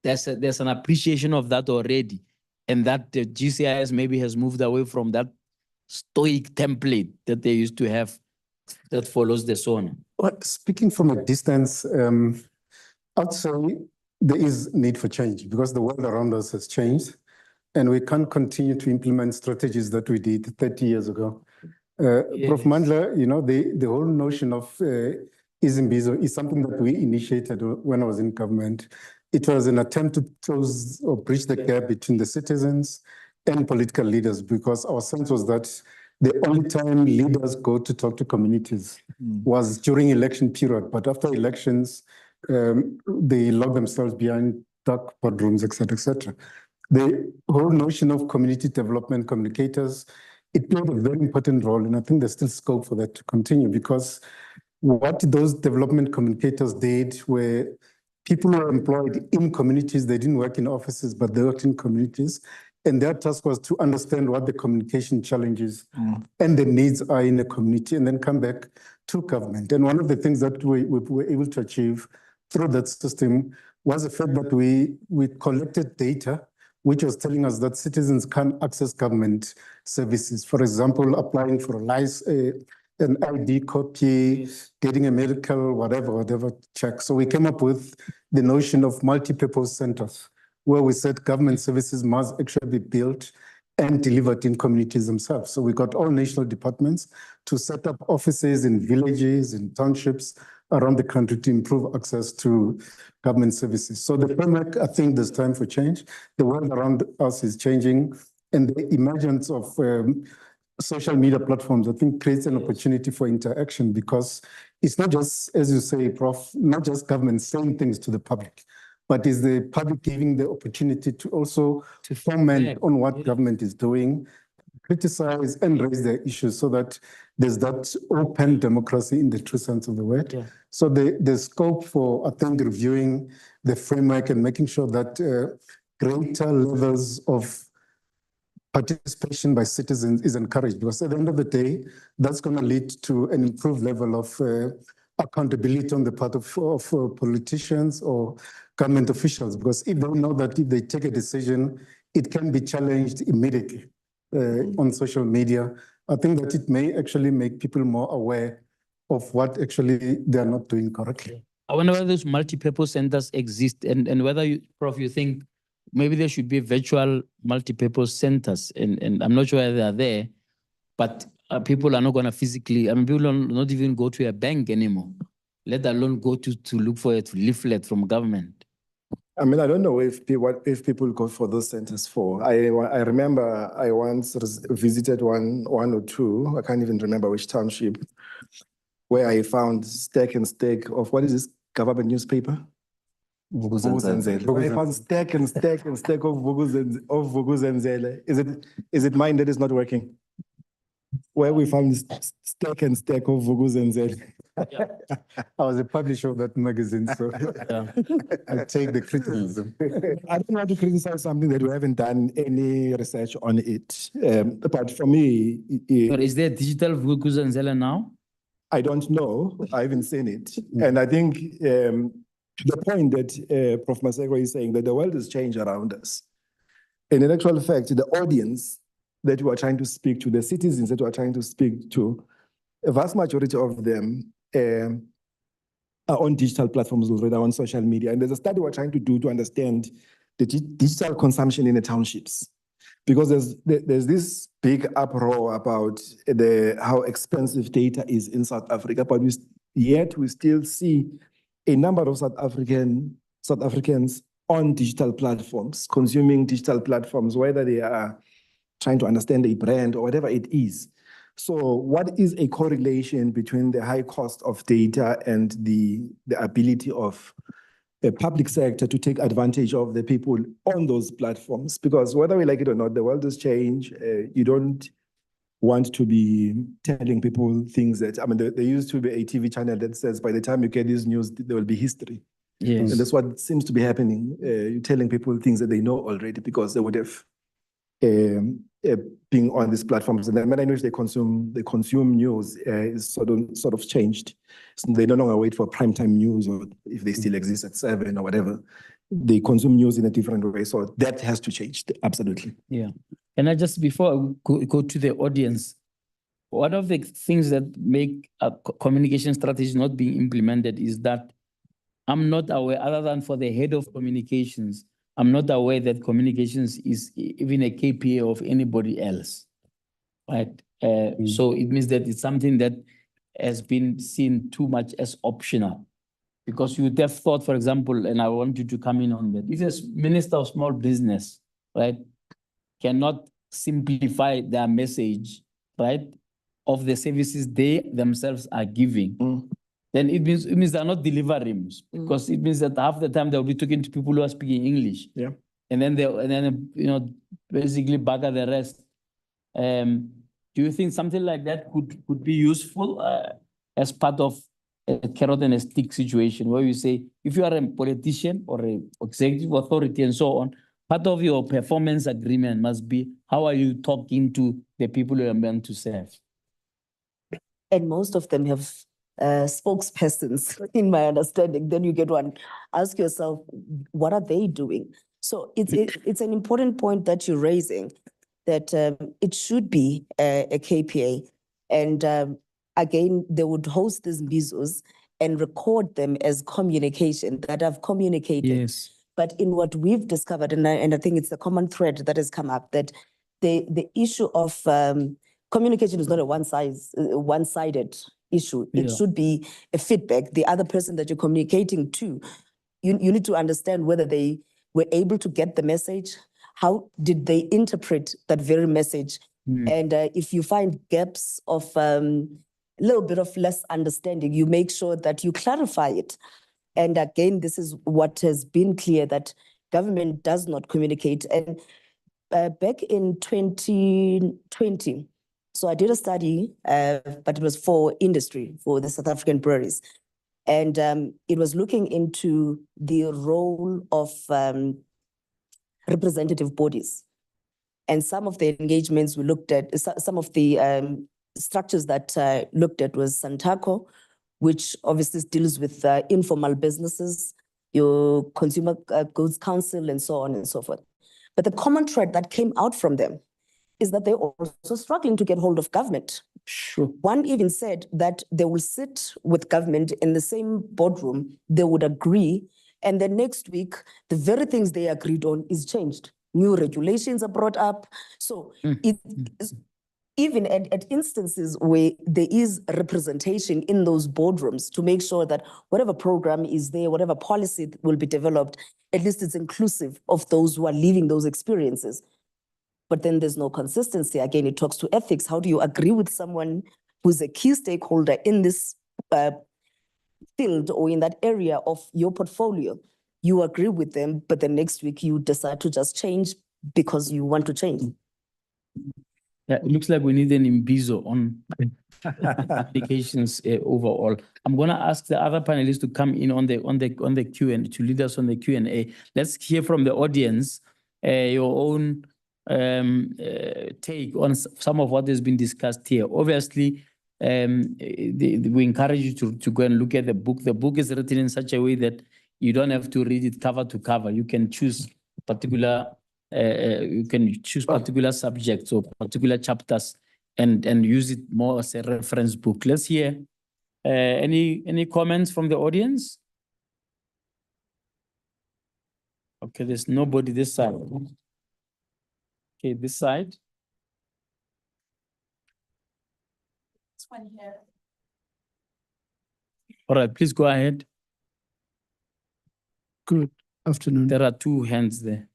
there's an appreciation of that already, and that the GCIS maybe has moved away from that stoic template that they used to have that follows the SONA? Well, speaking from a distance, I'd say there is need for change because the world around us has changed and we can't continue to implement strategies that we did 30 years ago. Prof. Mandla, you know, the whole notion of Izimbizo is something that we initiated when I was in government. It was an attempt to close or bridge the gap between the citizens and political leaders because our sense was that the only time leaders go to talk to communities was during election period, but after elections, they lock themselves behind dark boardrooms, et cetera, et cetera. The whole notion of community development communicators, it played a very important role, and I think there's still scope for that to continue because what those development communicators did were people were employed in communities, they didn't work in offices, but they worked in communities. And their task was to understand what the communication challenges and the needs are in the community and then come back to government. And one of the things that we were able to achieve through that system was the fact that we collected data which was telling us that citizens can't access government services. For example, applying for a license, an ID copy, getting a medical, whatever check. So we came up with the notion of multi-purpose centers, where we said government services must actually be built and delivered in communities themselves. So we got all national departments to set up offices in villages, in townships around the country to improve access to government services. So the framework, I think there's time for change. The world around us is changing, and the emergence of social media platforms, I think, creates an opportunity for interaction because it's not just, as you say, Prof, not just government saying things to the public, but is the public giving the opportunity to also comment on what government is doing, criticize and raise their issues so that there's that open democracy in the true sense of the word. Yeah. So the scope for, I think, reviewing the framework and making sure that greater levels of participation by citizens is encouraged because at the end of the day, that's going to lead to an improved level of accountability on the part of politicians or government officials. Because if they know that if they take a decision, it can be challenged immediately on social media, I think that it may actually make people more aware of what actually they are not doing correctly. I wonder whether those multi-purpose centers exist and whether you, Prof, you think maybe there should be virtual multi-purpose centers, and I'm not sure whether they are there, but people are not going to physically, I mean, people will not even go to a bank anymore, let alone go to look for a leaflet from government. I mean, I don't know if people go for those centers for. I remember I once visited one or two, I can't even remember which township, where I found stack and stack of, what is this government newspaper? Vukuzenzele. I found stack and stack and stack of Vukuzenzele. Is it mine that is not working? Where we found stack and stack of Vukuzenzele. I was a publisher of that magazine, so I take the criticism. I don't want to criticize something that we haven't done any research on it. But for me, But is there digital Vukuzenzele now? I don't know. I haven't seen it. And I think to the point that Prof. Maseko is saying that the world has changed around us. And in actual fact, the audience that we are trying to speak to, the citizens that we are trying to speak to, a vast majority of them are on digital platforms already, on social media. And there's a study we're trying to do to understand the digital consumption in the townships. Because there's this big uproar about how expensive data is in South Africa, but yet we still see a number of South Africans on digital platforms, consuming digital platforms, whether they are trying to understand a brand or whatever it is. So what is a correlation between the high cost of data and the ability of the public sector to take advantage of the people on those platforms? Because whether we like it or not, the world has changed. You don't want to be telling people things that, I mean, there used to be a TV channel that says by the time you get this news, there will be history. Yes. And that's what seems to be happening. You're telling people things that they know already because they would have been on these platforms. And the manner in which they consume news is sort of changed. So they no longer wait for primetime news, or if they still exist at 7 or whatever. They consume news in a different way. So that has to change, absolutely. Yeah. And I just, before I go to the audience, one of the things that make a communication strategy not being implemented is that I'm not aware, other than for the head of communications, I'm not aware that communications is even a KPI of anybody else, right? So it means that it's something that has been seen too much as optional. Because you would have thought, for example, and I want you to come in on that, if a minister of small business, right, cannot simplify their message, right, of the services they themselves are giving, then it means they're not delivering, because it means that half the time they'll be talking to people who are speaking English. Yeah. And then you know, basically bugger the rest. Do you think something like that could be useful as part of a carrot and a stick situation, where you say, if you are a politician or an executive authority and so on, part of your performance agreement must be, how are you talking to the people you are meant to serve? And most of them have spokespersons, in my understanding. Then you get one, ask yourself, what are they doing? So it's an important point that you're raising, that it should be a KPA. And again, they would host these mbizos and record them as communication that have communicated. Yes. But in what we've discovered, and I think it's the common thread that has come up, that the issue of communication is not a one-sided issue. It Yeah. should be a feedback. The other person that you're communicating to, you need to understand whether they were able to get the message. How did they interpret that very message? And if you find gaps of a little bit of less understanding, you make sure that you clarify it. And again, this is what has been clear, that government does not communicate. And back in 2020, so I did a study, but it was for industry, for the South African breweries. And it was looking into the role of representative bodies. And some of the engagements we looked at, some of the structures that looked at was Santaco, which obviously deals with informal businesses, your Consumer Goods Council, and so on and so forth. But the common thread that came out from them is that they're also struggling to get hold of government. Sure. One even said that they will sit with government in the same boardroom, they would agree, and then next week, the very things they agreed on is changed. New regulations are brought up. So even at instances where there is representation in those boardrooms to make sure that whatever program is there, whatever policy will be developed, at least it's inclusive of those who are living those experiences. But then there's no consistency. Again, it talks to ethics. How do you agree with someone who's a key stakeholder in this field or in that area of your portfolio? You agree with them, but the next week you decide to just change because you want to change. Yeah, it looks like we need an imbizo on applications overall. I'm gonna ask the other panelists to come in on the Q&A, to lead us on the Q&A. Let's hear from the audience your own take on some of what has been discussed here. Obviously, we encourage you to go and look at the book. The book is written in such a way that you don't have to read it cover to cover. You can choose particular subjects or particular chapters and use it more as a reference book. Let's hear any comments from the audience. Okay, there's nobody this side. Okay, this side. This one here. All right, please go ahead. Good afternoon. There are two hands there.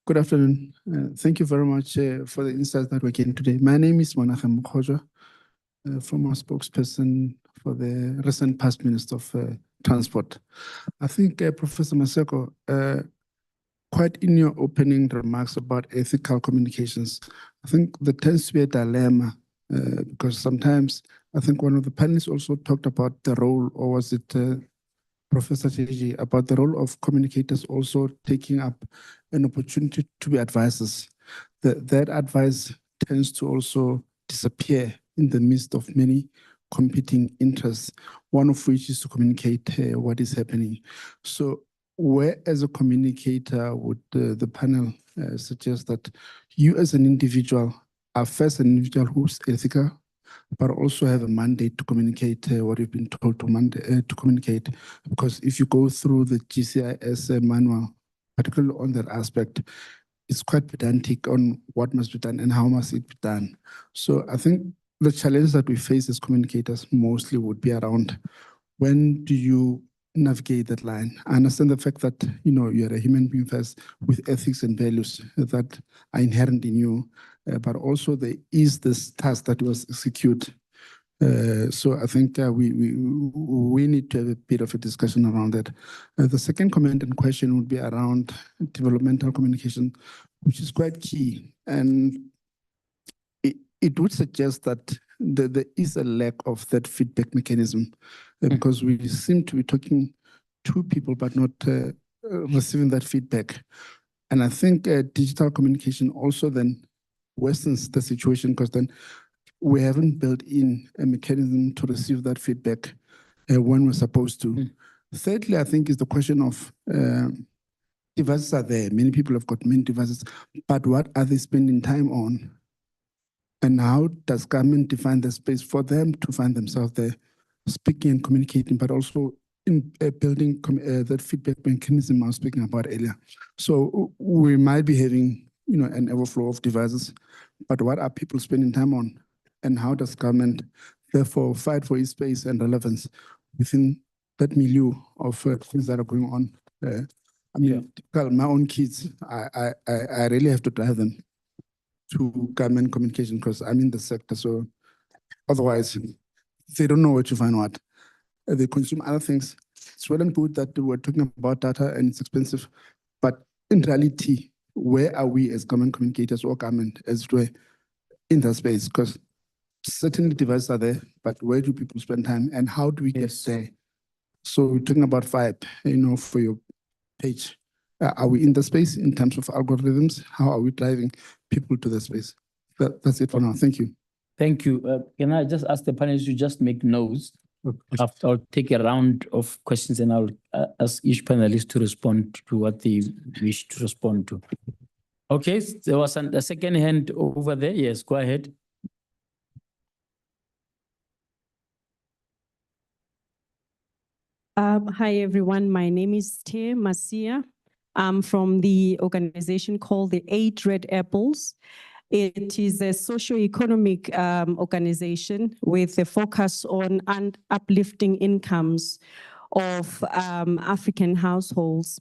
Good afternoon. Thank you very much for the insights that we're getting today. My name is Monaghan Mukhoja, former spokesperson for the recent past Minister of Transport. I think Professor Maseko, quite in your opening remarks about ethical communications, I think there tends to be a dilemma because sometimes I think one of the panelists also talked about the role, or was it Professor JJ about the role of communicators also taking up an opportunity to be advisors. That advice tends to also disappear in the midst of many competing interests, one of which is to communicate what is happening. So where as a communicator would the panel suggest that you as an individual are first an individual who's ethical, but also have a mandate to communicate what you've been told to communicate. Because if you go through the GCIS manual, particularly on that aspect, it's quite pedantic on what must be done and how must it be done. So I think the challenge that we face as communicators mostly would be around when do you navigate that line? I understand the fact that, you know, you're a human being first with ethics and values that are inherent in you, but also there is this task that you must execute. So I think we need to have a bit of a discussion around that. The second comment and question would be around developmental communication, which is quite key. And it would suggest that there is a lack of that feedback mechanism because we seem to be talking to people but not receiving that feedback. And I think digital communication also then worsens the situation because then we haven't built in a mechanism to receive that feedback when we're supposed to. Thirdly, I think is the question of devices are there. Many people have got many devices, but what are they spending time on? And how does government define the space for them to find themselves there, speaking and communicating, but also in building that feedback mechanism I was speaking about earlier. So we might be having, you know, an overflow of devices, but what are people spending time on? And how does government therefore fight for its space and relevance within that milieu of things that are going on? I mean, my own kids, I really have to drive them to government communication because I'm in the sector. So otherwise, they don't know where to find what. They consume other things. It's well and good that we're talking about data and it's expensive, but in reality, where are we as government communicators or government as it were in that space? Because certainly devices are there, but where do people spend time and how do we get there? So we're talking about VIBE, you know, for your page. Are we in the space in terms of algorithms? How are we driving people to the space? That's it for now. Thank you. Thank you. Can I just ask the panelists to just make notes? After I'll take a round of questions and I'll ask each panelist to respond to what they wish to respond to. Okay, there was a second hand over there. Yes, go ahead. Hi, everyone. My name is Te Masia. I'm from the organization called the 8 Red Apples. It is a socio-economic organization with a focus on uplifting incomes of African households.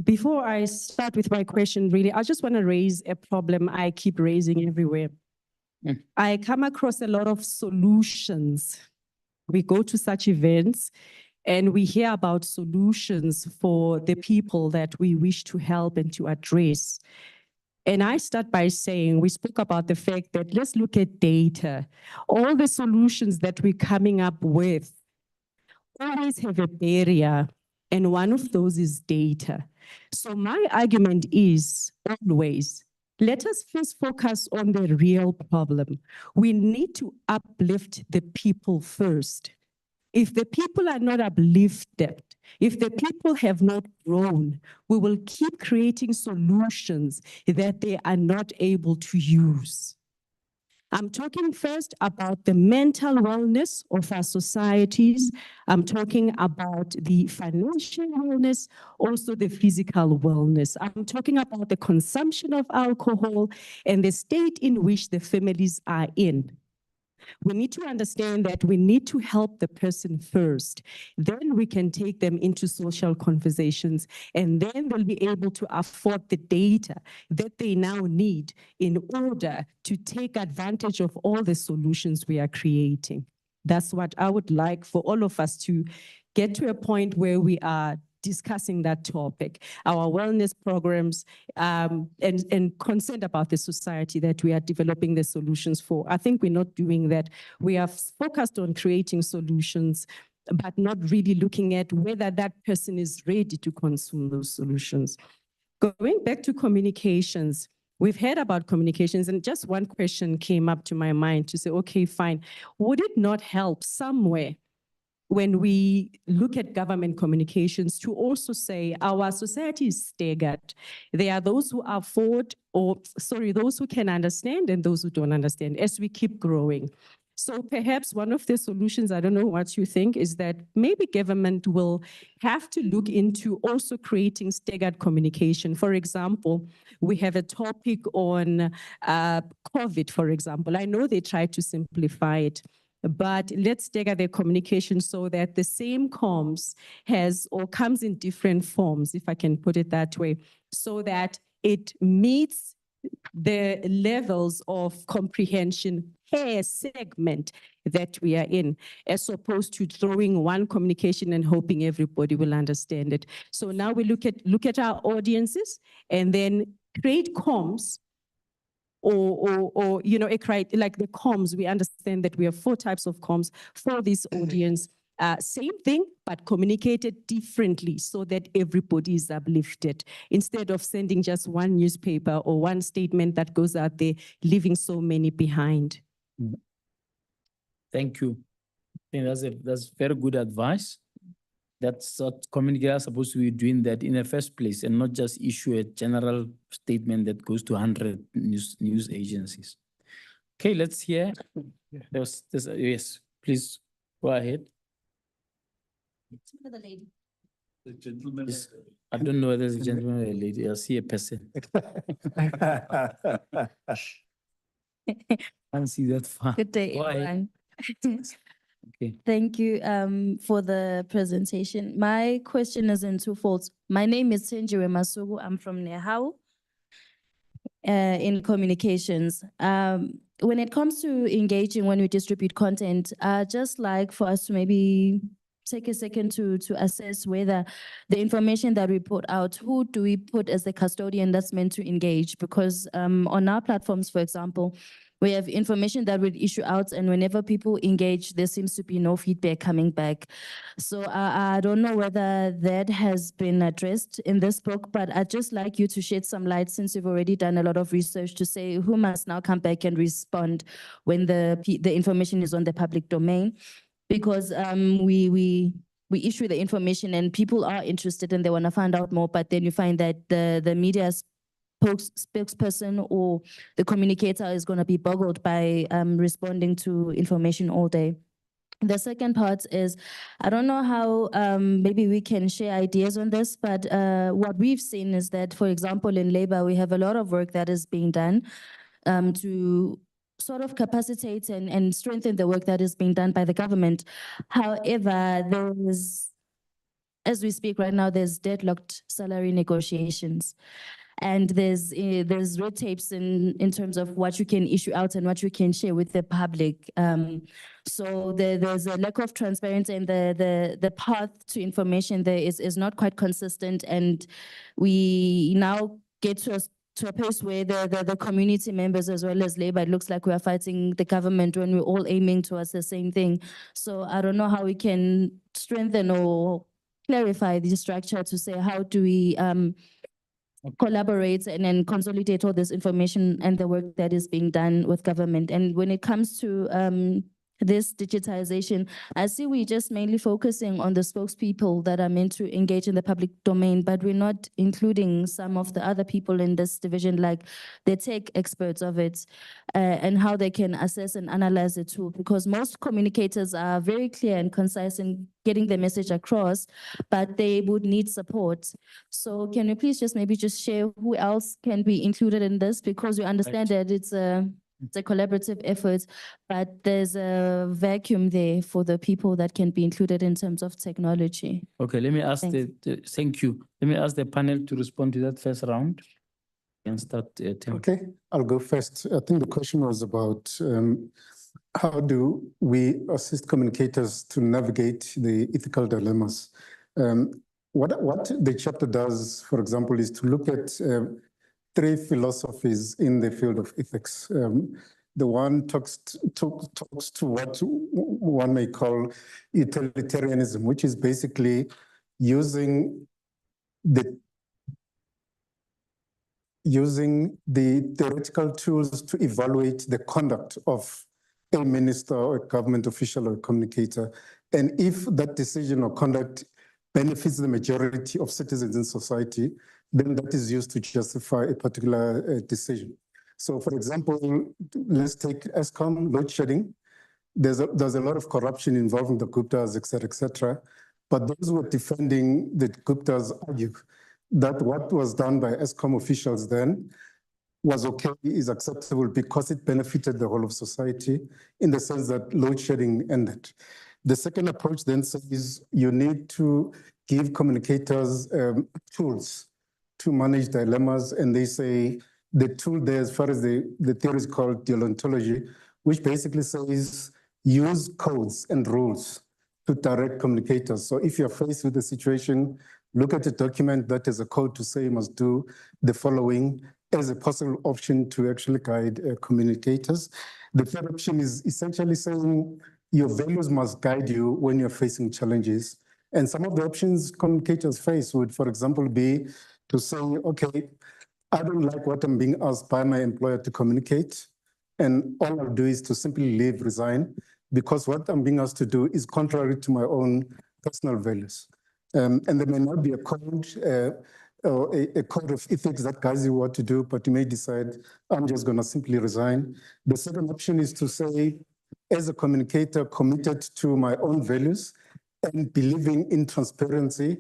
Before I start with my question, really, I just want to raise a problem I keep raising everywhere. I come across a lot of solutions. We go to such events and we hear about solutions for the people that we wish to help and to address. And I start by saying, we spoke about the fact that let's look at data. All the solutions that we're coming up with always have a barrier, and one of those is data. So my argument is always, let us first focus on the real problem. We need to uplift the people first. If the people are not uplifted, if the people have not grown, we will keep creating solutions that they are not able to use. I'm talking first about the mental wellness of our societies. I'm talking about the financial wellness, also the physical wellness. I'm talking about the consumption of alcohol and the state in which the families are in. We need to understand that we need to help the person first. Then we can take them into social conversations, and then they'll be able to afford the data that they now need in order to take advantage of all the solutions we are creating. That's what I would like for all of us to get to a point where we are discussing that topic, our wellness programs, and concerned about the society that we are developing the solutions for. I think we're not doing that. We are focused on creating solutions, but not really looking at whether that person is ready to consume those solutions. Going back to communications, we've heard about communications, and just one question came up to my mind to say, okay, fine. Would it not help somewhere when we look at government communications to also say our society is staggered? There are those who afford, those who can understand and those who don't understand as we keep growing. So perhaps one of the solutions, I don't know what you think, is that maybe government will have to look into also creating staggered communication. For example, we have a topic on COVID, for example. I know they try to simplify it, but let's stagger their communication so that the same comms comes in different forms, if I can put it that way, so that it meets the levels of comprehension per segment that we are in, as opposed to throwing one communication and hoping everybody will understand it. So now we look at our audiences and then create comms or you know, like the comms. We understand that we have 4 types of comms for this audience. Same thing, but communicated differently so that everybody is uplifted, instead of sending just one newspaper or one statement that goes out there, leaving so many behind. Thank you. I think that's very good advice. That's what communicators are supposed to be doing, that in the first place, and not just issue a general statement that goes to 100 news agencies. Okay, let's hear. Yes, please go ahead. The lady. The gentleman. I don't know whether it's a gentleman or a lady. I see a person. I can't see that far. Good day, Go ahead. everyone. Okay. Thank you for the presentation. My question is in 2 folds. My name is Tenjiwe Masugu. I'm from Nehau in communications. When it comes to engaging when we distribute content, just like for us to maybe take a second to assess whether the information that we put out, who do we put as the custodian that's meant to engage? Because on our platforms, for example, we have information that we issue out, and whenever people engage, there seems to be no feedback coming back. So I don't know whether that has been addressed in this book, but I'd just like you to shed some light, since you've already done a lot of research, to say who must now come back and respond when the information is on the public domain. Because we issue the information and people are interested and they want to find out more, but then you find that the media spokesperson or the communicator is going to be boggled by responding to information all day. The second part is, I don't know how maybe we can share ideas on this, but what we've seen is that, for example, in labor, we have a lot of work that is being done to sort of capacitate and strengthen the work that is being done by the government. However, there is, as we speak right now, there's deadlocked salary negotiations. And there's red tapes in terms of what you can issue out and what you can share with the public. So there's a lack of transparency, and the path to information there is not quite consistent. And we now get to a place where the community members as well as labor, it looks like we are fighting the government when we're all aiming towards the same thing. So I don't know how we can strengthen or clarify the structure to say, how do we collaborate and then consolidate all this information and the work that is being done with government. And when it comes to this digitization, I see we're just mainly focusing on the spokespeople that are meant to engage in the public domain, but we're not including some of the other people in this division, like the tech experts of it, and how they can assess and analyze the tool. Because most communicators are very clear and concise in getting the message across, but they would need support. So can you please just maybe just share who else can be included in this? Because we understand that it's a collaborative effort, but there's a vacuum there for the people that can be included in terms of technology. Okay, let me ask Thanks. thank you. Let me ask the panel to respond to that first round. And start. Tim. Okay, I'll go first. I think the question was about how do we assist communicators to navigate the ethical dilemmas? What the chapter does, for example, is to look at 3 philosophies in the field of ethics. The one talks to what one may call utilitarianism, which is basically using the theoretical tools to evaluate the conduct of a minister or a government official or a communicator. And if that decision or conduct benefits the majority of citizens in society, then that is used to justify a particular decision. So for example, let's take Eskom load shedding. There's a lot of corruption involving the Guptas, et cetera, et cetera. But those who are defending the Guptas argue that what was done by Eskom officials then was okay, is acceptable because it benefited the whole of society in the sense that load shedding ended. The second approach then says you need to give communicators tools to manage dilemmas, and they say the tool there, as far as the theory is called deontology, which basically says use codes and rules to direct communicators. So if you're faced with a situation, look at a document that has a code to say you must do the following as a possible option to actually guide communicators. The third option is essentially saying your values must guide you when you're facing challenges. And some of the options communicators face would, for example, be to say, okay, I don't like what I'm being asked by my employer to communicate, and all I'll do is to simply leave, resign, because what I'm being asked to do is contrary to my own personal values. And there may not be a code or a code of ethics that guides you what to do, but you may decide, I'm just going to simply resign. The second option is to say, as a communicator committed to my own values and believing in transparency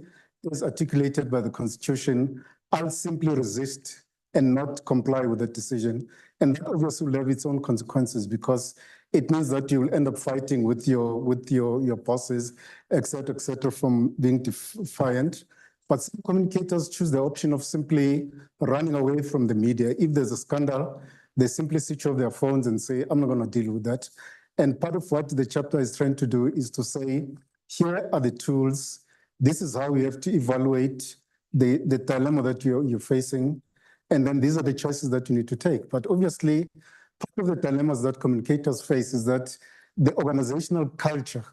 as articulated by the Constitution, I'll simply resist and not comply with that decision. And that obviously will have its own consequences, because it means that you will end up fighting with your bosses, et cetera, from being defiant. But some communicators choose the option of simply running away from the media. If there's a scandal, they simply switch off their phones and say, I'm not going to deal with that. And part of what the chapter is trying to do is to say, here are the tools. This is how we have to evaluate the dilemma that you're facing. And then these are the choices that you need to take. But obviously, part of the dilemmas that communicators face is that the organizational culture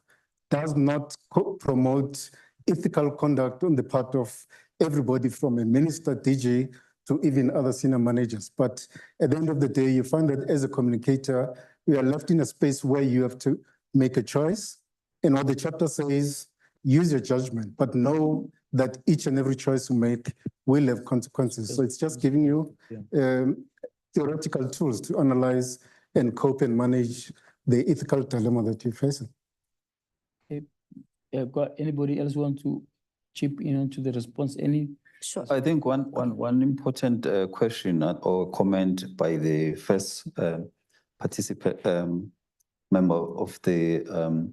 does not promote ethical conduct on the part of everybody, from a minister, DG, to even other senior managers. But at the end of the day, you find that as a communicator, we are left in a space where you have to make a choice. And what the chapter says, use your judgment, but know that each and every choice you make will have consequences. So it's just giving you theoretical tools to analyze and cope and manage the ethical dilemma that you're facing. Got anybody else want to chip in onto the response? Sure. I think one important question or comment by the first participant, member of the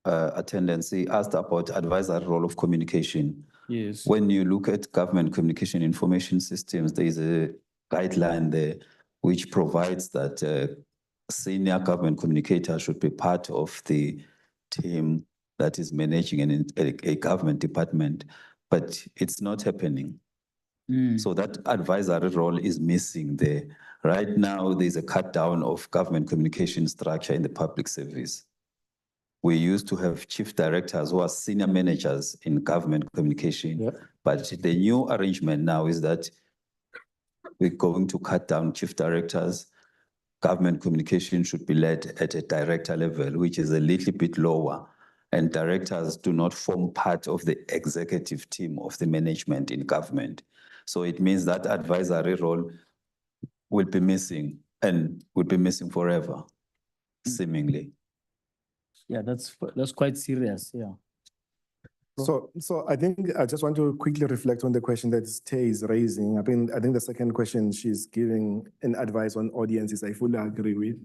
attendance, he asked about advisory role of communication. Yes. When you look at government communication information systems, there is a guideline there which provides that senior government communicator should be part of the team that is managing a government department, but it's not happening. So that advisory role is missing there. Right now, there's a cut down of government communication structure in the public service. We used to have chief directors who are senior managers in government communication, but the new arrangement now is that we're going to cut down chief directors. Government communication should be led at a director level, which is a little bit lower, and directors do not form part of the executive team of the management in government. So it means that advisory role will be missing, and will be missing forever, seemingly. Yeah, that's quite serious. Yeah. So I think I just want to quickly reflect on the question that Tay is raising. I think the second question she's giving an advice on audiences, I fully agree with.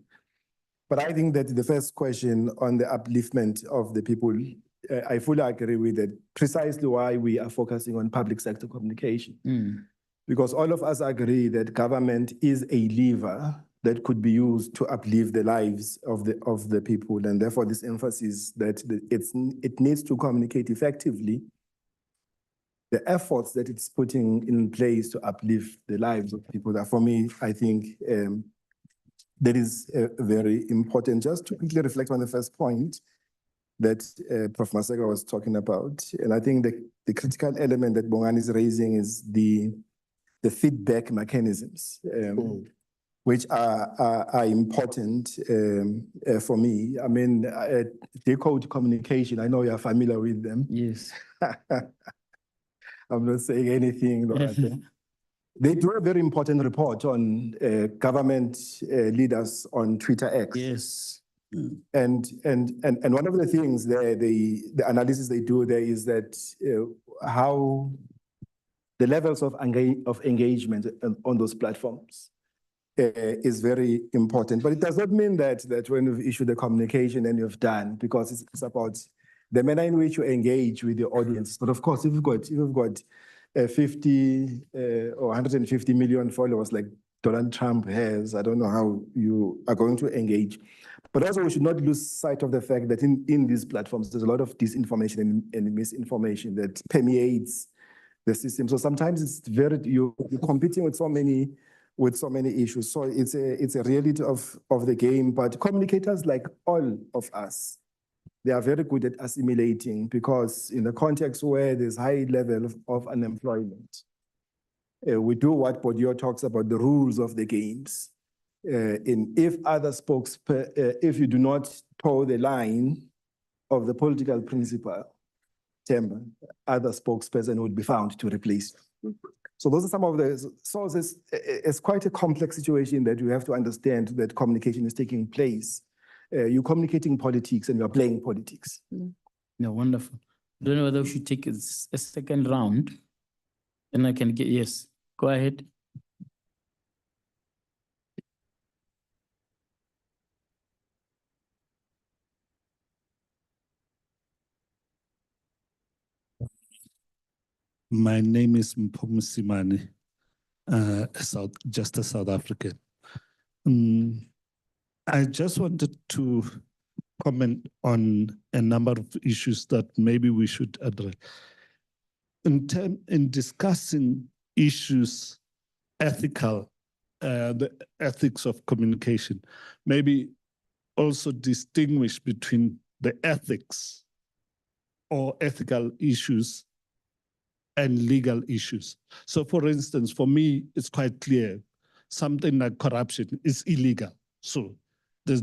But I think that the first question on the upliftment of the people, I fully agree with it. Precisely why we are focusing on public sector communication. Because all of us agree that government is a lever that could be used to uplift the lives of the people, and therefore this emphasis that it needs to communicate effectively the efforts that it's putting in place to uplift the lives of people. That for me, I think that is very important. Just to quickly reflect on the first point that Prof. Maseka was talking about, and I think the critical element that Bongani is raising is the feedback mechanisms, which are important for me. I mean, Decode Communication, I know you're familiar with them. Yes. I'm not saying anything. They do a very important report on government leaders on Twitter X. Yes. And one of the things there, the analysis they do there is that how the levels of engagement on those platforms is very important. But it does not mean that when you've issued a communication and you've done, because it's about the manner in which you engage with the audience. But of course, if you've got 50 or 150 million followers like Donald Trump has, I don't know how you are going to engage. But also we should not lose sight of the fact that in these platforms, there's a lot of disinformation and misinformation that permeates the system. So sometimes it's you're competing with so many issues. So it's a reality of the game. But communicators, like all of us, they are very good at assimilating, because in a context where there's high level of unemployment, we do what Bodio talks about, the rules of the games. If you do not toe the line of the political principle, other spokesperson would be found to replace you. So those are some of the sources. It's quite a complex situation that you have to understand that communication is taking place. You're communicating politics and you're playing politics. Yeah, wonderful. I don't know whether we should take a second round. And I can get, yes, go ahead. My name is Mpho Simane, just a South African. I just wanted to comment on a number of issues that maybe we should address. In discussing issues, the ethics of communication, maybe also distinguish between the ethics or ethical issues and legal issues. So for instance, for me, it's quite clear, something like corruption is illegal. So there's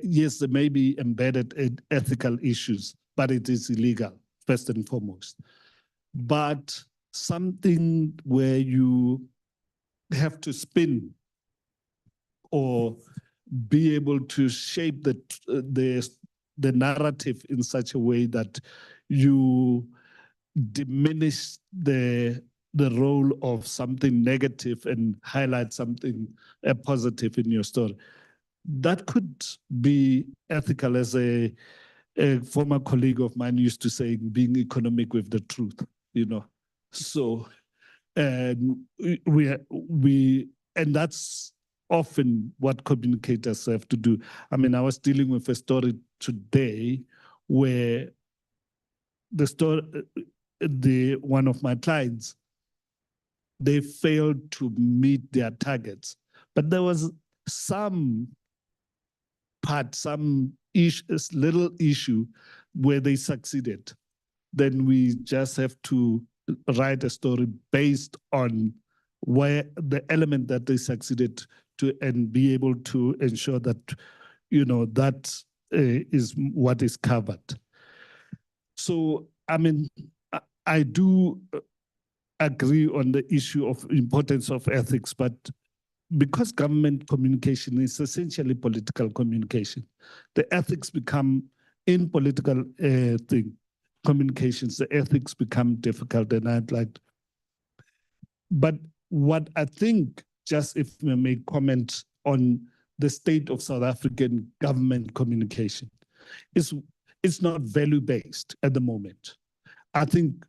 yes, there may be embedded ethical issues, but it is illegal, first and foremost. But something where you have to spin or be able to shape the narrative in such a way that you diminish the role of something negative and highlight something positive in your story. That could be ethical, as a former colleague of mine used to say, being economic with the truth, So, and and that's often what communicators have to do. I mean, I was dealing with a story today where one of my clients, they failed to meet their targets, but there was some little issue where they succeeded. Then we just have to write a story based on where the element that they succeeded to, and be able to ensure that, that is what is covered. So, I mean, I do agree on the issue of importance of ethics, but because government communication is essentially political communication, the ethics become, in political communications, the ethics become difficult, and I'd like. But what I think, just if we may comment on the state of South African government communication, it's not value-based at the moment. I think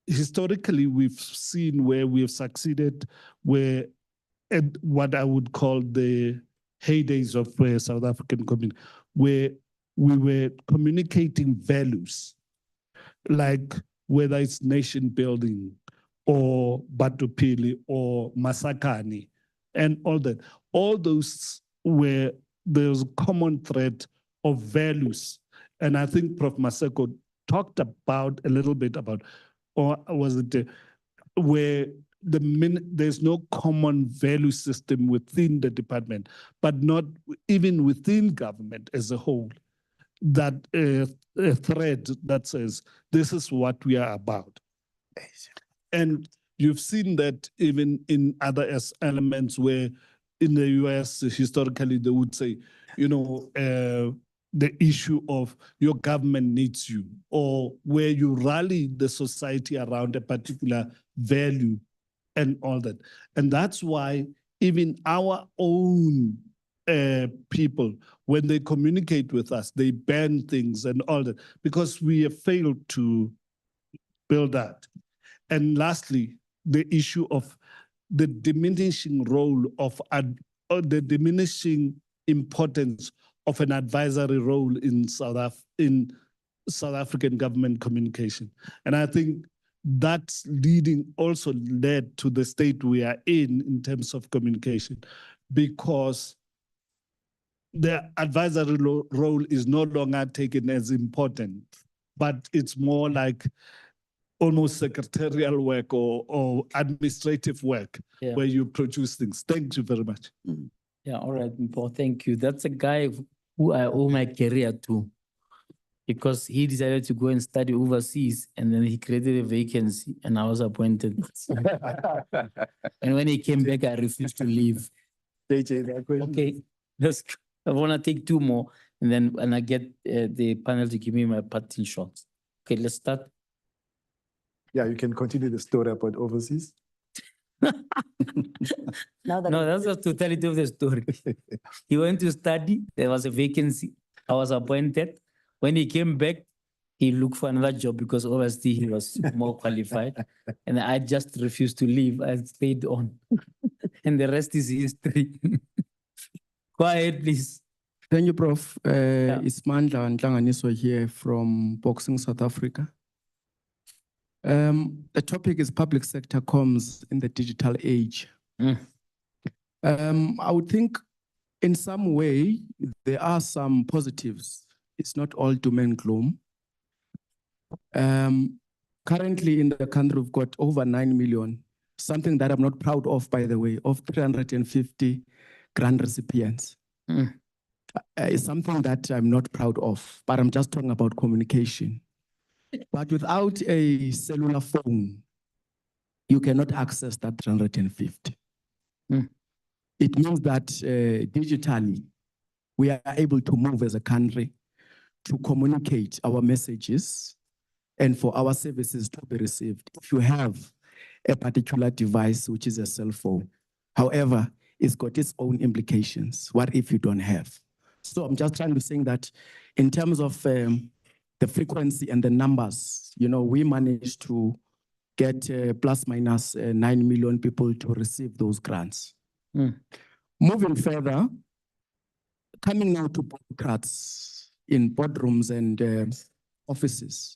historically we've seen where we have succeeded, where at what I would call the heydays of South African community, where we were communicating values, like whether it's nation building or Batupili or Masakani and all that. all those were, there's a common thread of values. And I think Prof. Maseko talked about a little bit about, or was it where there's no common value system within the department, but not even within government as a whole, that a thread that says, this is what we are about. And you've seen that even in other elements where in the US, historically, they would say, you know, the issue of your government needs you, or where you rally the society around a particular value and all that. And that's why even our own people, when they communicate with us, they ban things and all that, because we have failed to build that. And lastly, the issue of the diminishing role of, or the diminishing importance of an advisory role in South African government communication. And I think that's also led to the state we are in terms of communication, because the advisory role is no longer taken as important, but it's more like almost secretarial work or administrative work, Yeah. where you produce things. Thank you very much. Yeah, all right, Mpho, thank you. That's a guy who I owe my career to, because he decided to go and study overseas, and then he created a vacancy and I was appointed. And when he came back, I refused to leave. Okay, let's go. I want to take two more, and then I get the panel to give me my parting shots. Okay, let's start. Yeah, you can continue the story about overseas. Now that No, that's the totality of the story. He went to study, there was a vacancy, I was appointed. When he came back, he looked for another job because obviously he was more qualified. And I just refused to leave, I stayed on. And the rest is history. Go ahead, please. Thank you, Prof. It's Mandla Ntlanganiswa here from Boxing South Africa. The topic is public sector comms in the digital age. I would think in some way there are some positives. It's not all doom and gloom. Currently in the country, we've got over 9 million, something that I'm not proud of, by the way, of 350 grant recipients. It's something that I'm not proud of, but I'm just talking about communication. But without a cellular phone, you cannot access that 350. It means that digitally, we are able to move as a country to communicate our messages and for our services to be received. If you have a particular device, which is a cell phone, however, it's got its own implications. What if you don't have? So I'm just trying to say that in terms of the frequency and the numbers, you know, we managed to get plus minus 9 million people to receive those grants. Moving further, coming now to bureaucrats in boardrooms and offices.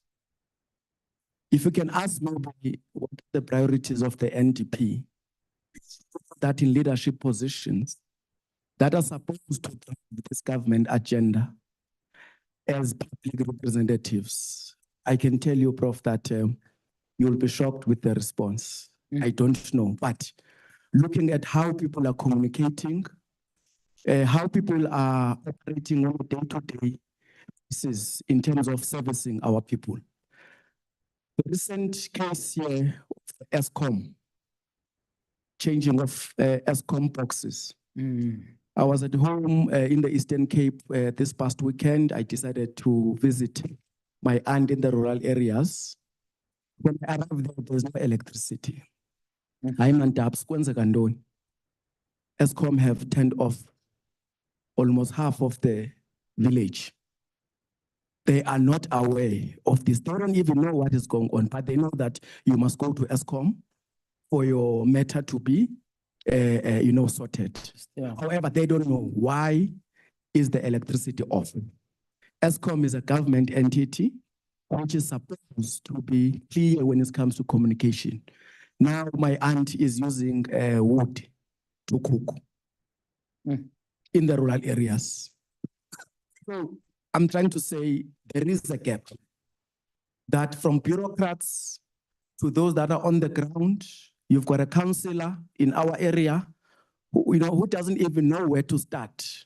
If you can ask maybe what are the priorities of the NDP, that in leadership positions that are supposed to drive this government agenda as public representatives, I can tell you, Prof, that you'll be shocked with the response. I don't know, but looking at how people are communicating, how people are operating on a day-to-day basis in terms of servicing our people. The recent case here of ESCOM, changing of ESCOM boxes. I was at home in the Eastern Cape this past weekend. I decided to visit my aunt in the rural areas. When I arrived there, there was no electricity. I'm on taps. ESCOM have turned off almost half of the village. They are not aware of this. They don't even know what is going on, but they know that you must go to ESCOM for your matter to be sorted. Yeah. However, they don't know why is the electricity off. ESCOM is a government entity which is supposed to be clear when it comes to communication. Now my aunt is using wood to cook. in the rural areas. So I'm trying to say there is a gap that from bureaucrats to those that are on the ground, you've got a councillor in our area who doesn't even know where to start.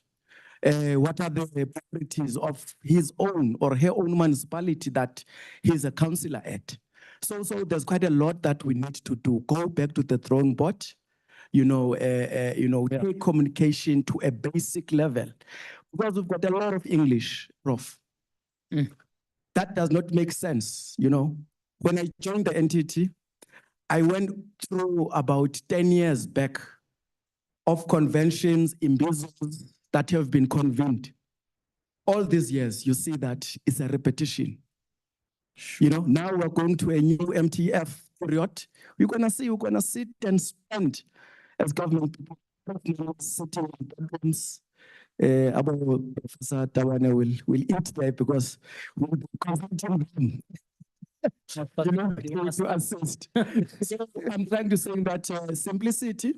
What are the priorities of his own or her own municipality that he's a councillor at? So there's quite a lot that we need to do. Go back to the drawing board, take communication to a basic level. Because we've got a lot of English, Prof. That does not make sense, When I joined the entity, I went through about 10 years back of conventions, imbeciles that have been convened. All these years, you see that it's a repetition. Now we're going to a new MTF period. We're going to sit and spend as government people sitting on problems. Professor Tawane will eat there because we'll be confronting them. To assist. So I'm trying to say that simplicity,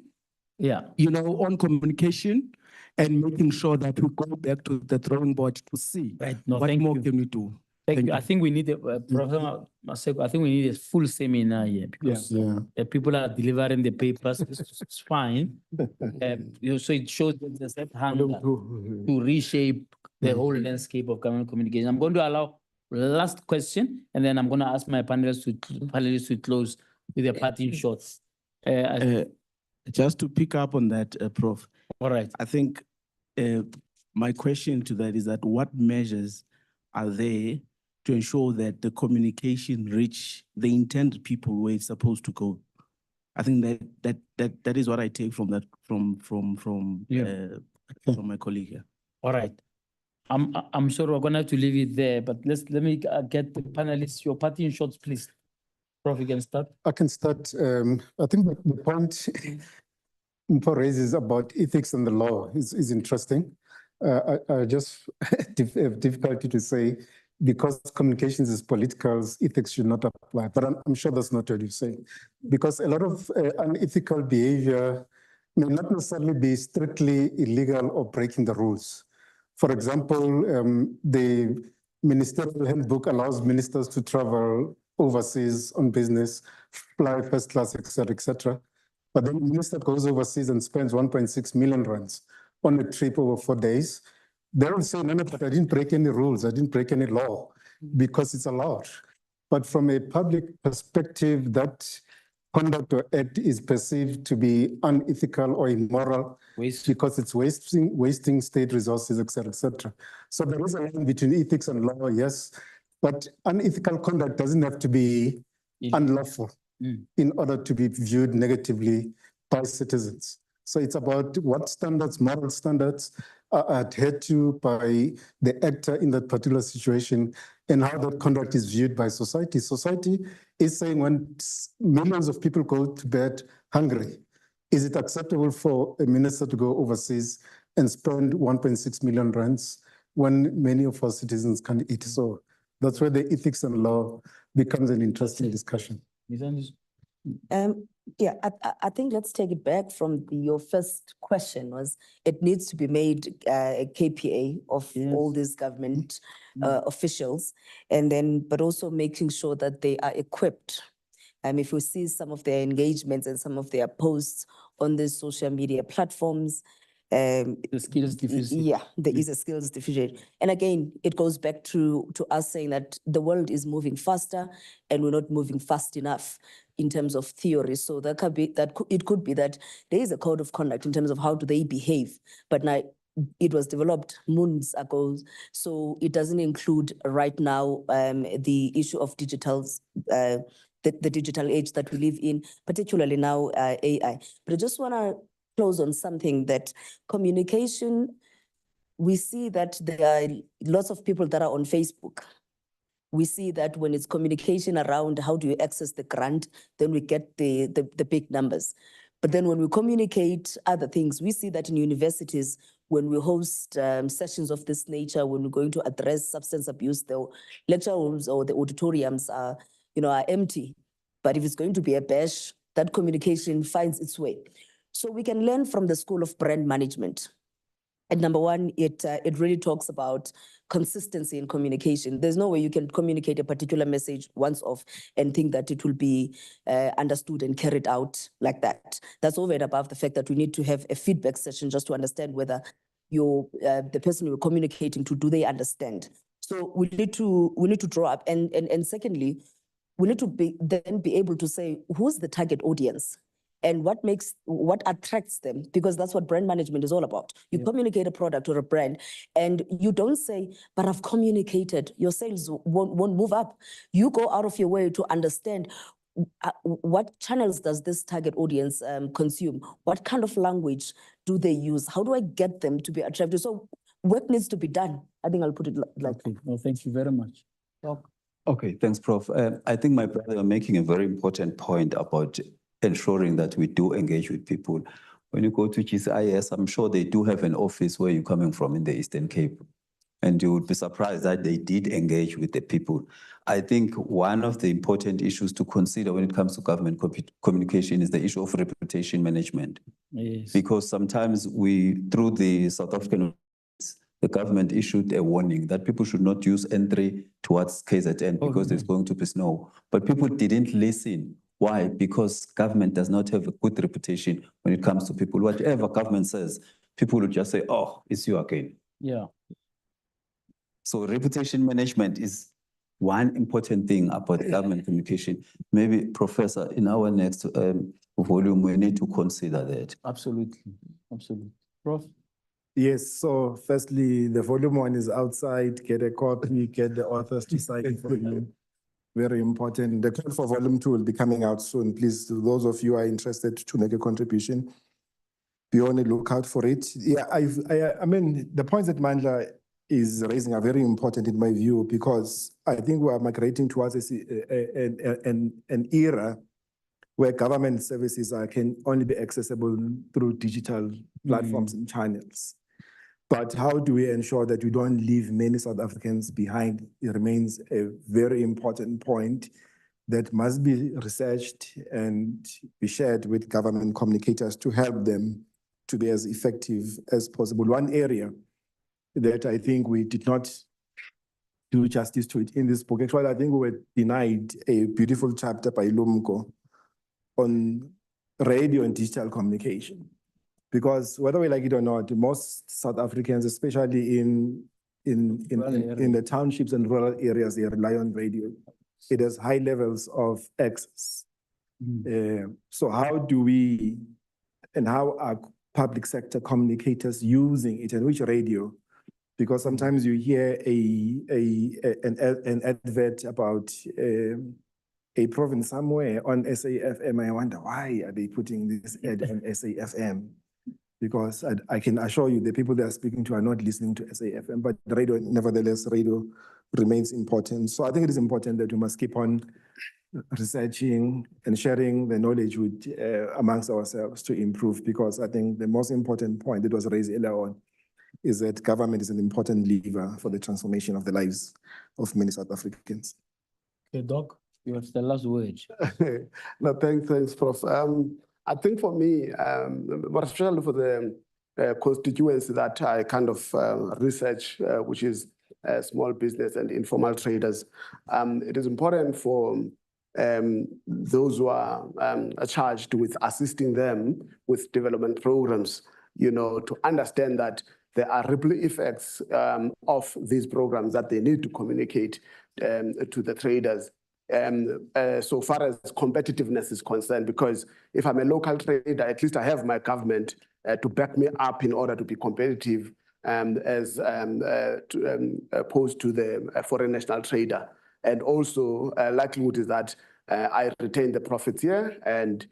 on communication and making sure that we go back to the drawing board to see what more can we do. Thank you. I think we need Professor Maseko, I think we need a full seminar here because the people are delivering the papers. It's fine. So it shows that there's that hunger to reshape the whole landscape of government communication. I'm going to allow last question, and then I'm going to ask my panelists to close with their parting shots. Just to pick up on that, Prof. All right. I think my question to that is that what measures are there to ensure that the communication reach the intended people where it's supposed to go? I think that is what I take from that from my colleague here. All right. I'm sure we're gonna have to leave it there, but let me get the panelists your parting shots, please. Prof, you can start. I can start. I think the point Mpo raises about ethics and the law is interesting. I just have difficulty to say because communications is political, ethics should not apply. But I'm sure that's not what you say, because a lot of unethical behavior may not necessarily be strictly illegal or breaking the rules. For example, the ministerial handbook allows ministers to travel overseas on business, fly first class, etc., etc. But then the minister goes overseas and spends 1.6 million rands on a trip over 4 days. They will say, no, but I didn't break any rules, I didn't break any law, because it's allowed. But from a public perspective, that conduct or act is perceived to be unethical or immoral because it's wasting state resources, etc., etc. So there is a line between ethics and law, yes, but unethical conduct doesn't have to be unlawful in order to be viewed negatively by citizens. So it's about what standards, moral standards are adhered to by the actor in that particular situation and how that conduct is viewed by society. Society is saying when millions of people go to bed hungry, is it acceptable for a minister to go overseas and spend 1.6 million rands when many of our citizens can't eat? So that's where the ethics and law becomes an interesting discussion. Yeah, I think let's take it back from your first question was it needs to be made a KPA of all these government officials, and then but also making sure that they are equipped. If we see some of their engagements and some of their posts on the social media platforms, the skills deficit. Yeah, there is a skills deficit. And again, it goes back to us saying that the world is moving faster and we're not moving fast enough in terms of theory. So that could be it could be that there is a code of conduct in terms of how do they behave, but now it was developed moons ago, so it doesn't include right now the issue of digitals, the digital age that we live in, particularly now AI. But I just want to close on something that communication, we see that there are lots of people that are on Facebook. We see that when it's communication around how do you access the grant, then we get the big numbers. But then when we communicate other things, we see that in universities, when we host sessions of this nature, when we're going to address substance abuse, the lecture rooms or the auditoriums are empty. But if it's going to be a bash, that communication finds its way. So we can learn from the School of Brand Management. And number one, it really talks about consistency in communication. There's no way you can communicate a particular message once off and think that it will be understood and carried out like that. That's over and above the fact that we need to have a feedback session just to understand whether the person you're communicating to, do they understand? So we need to draw up, and secondly, we need to be able to say who's the target audience and what attracts them, because that's what brand management is all about. You communicate a product or a brand, and you don't say, but I've communicated, your sales won't move up. You go out of your way to understand what channels does this target audience consume? What kind of language do they use? How do I get them to be attractive? So work needs to be done. I think I'll put it like that. Well, thank you very much. Okay, thanks, Prof. I think my brother are making a very important point about ensuring that we do engage with people. When you go to GCIS, I'm sure they do have an office where you're coming from in the Eastern Cape. And you would be surprised that they did engage with the people. I think one of the important issues to consider when it comes to government communication is the issue of reputation management. Yes. Because sometimes through the South African, the government issued a warning that people should not use N3 towards KZN because there's going to be snow. But people didn't listen. Why? Because government does not have a good reputation when it comes to people. Whatever government says, people will just say, oh, it's you again. Yeah. So reputation management is one important thing about government communication. Maybe, Professor, in our next volume, we need to consider that. Absolutely. Absolutely. Prof? Yes, so firstly, the volume 1 is outside, get a copy, get the authors to sign it for you. Very important. The call for volume 2 will be coming out soon. Please, those of you who are interested to make a contribution, be on the lookout for it. Yeah, I mean, the points that Mandla is raising are very important in my view, because I think we are migrating towards an era where government services can only be accessible through digital platforms and channels. But how do we ensure that we don't leave many South Africans behind? It remains a very important point that must be researched and be shared with government communicators to help them to be as effective as possible. One area that I think we did not do justice to it in this book, actually, I think we were denied a beautiful chapter by Lumko on radio and digital communication. Because whether we like it or not, most South Africans, especially in the townships and rural areas, they rely on radio. It has high levels of access. So how do we, and how are public sector communicators using it, and which radio? Because sometimes you hear an advert about a province somewhere on SAFM. I wonder, why are they putting this ad on SAFM? Because I can assure you the people they are speaking to are not listening to SAFM, but radio, nevertheless, radio remains important. So I think it is important that we must keep on researching and sharing the knowledge with amongst ourselves to improve, because I think the most important point that was raised earlier on is that government is an important lever for the transformation of the lives of many South Africans. Okay, Doc, you have the last word. No, thanks, Prof. I think for me, more especially for the constituency that I kind of research, which is small business and informal traders, it is important for those who are charged with assisting them with development programs, to understand that there are ripple effects of these programs that they need to communicate to the traders. So far as competitiveness is concerned, because if I'm a local trader, at least I have my government to back me up in order to be competitive as opposed to the foreign national trader. And also likelihood is that I retain the profits here, and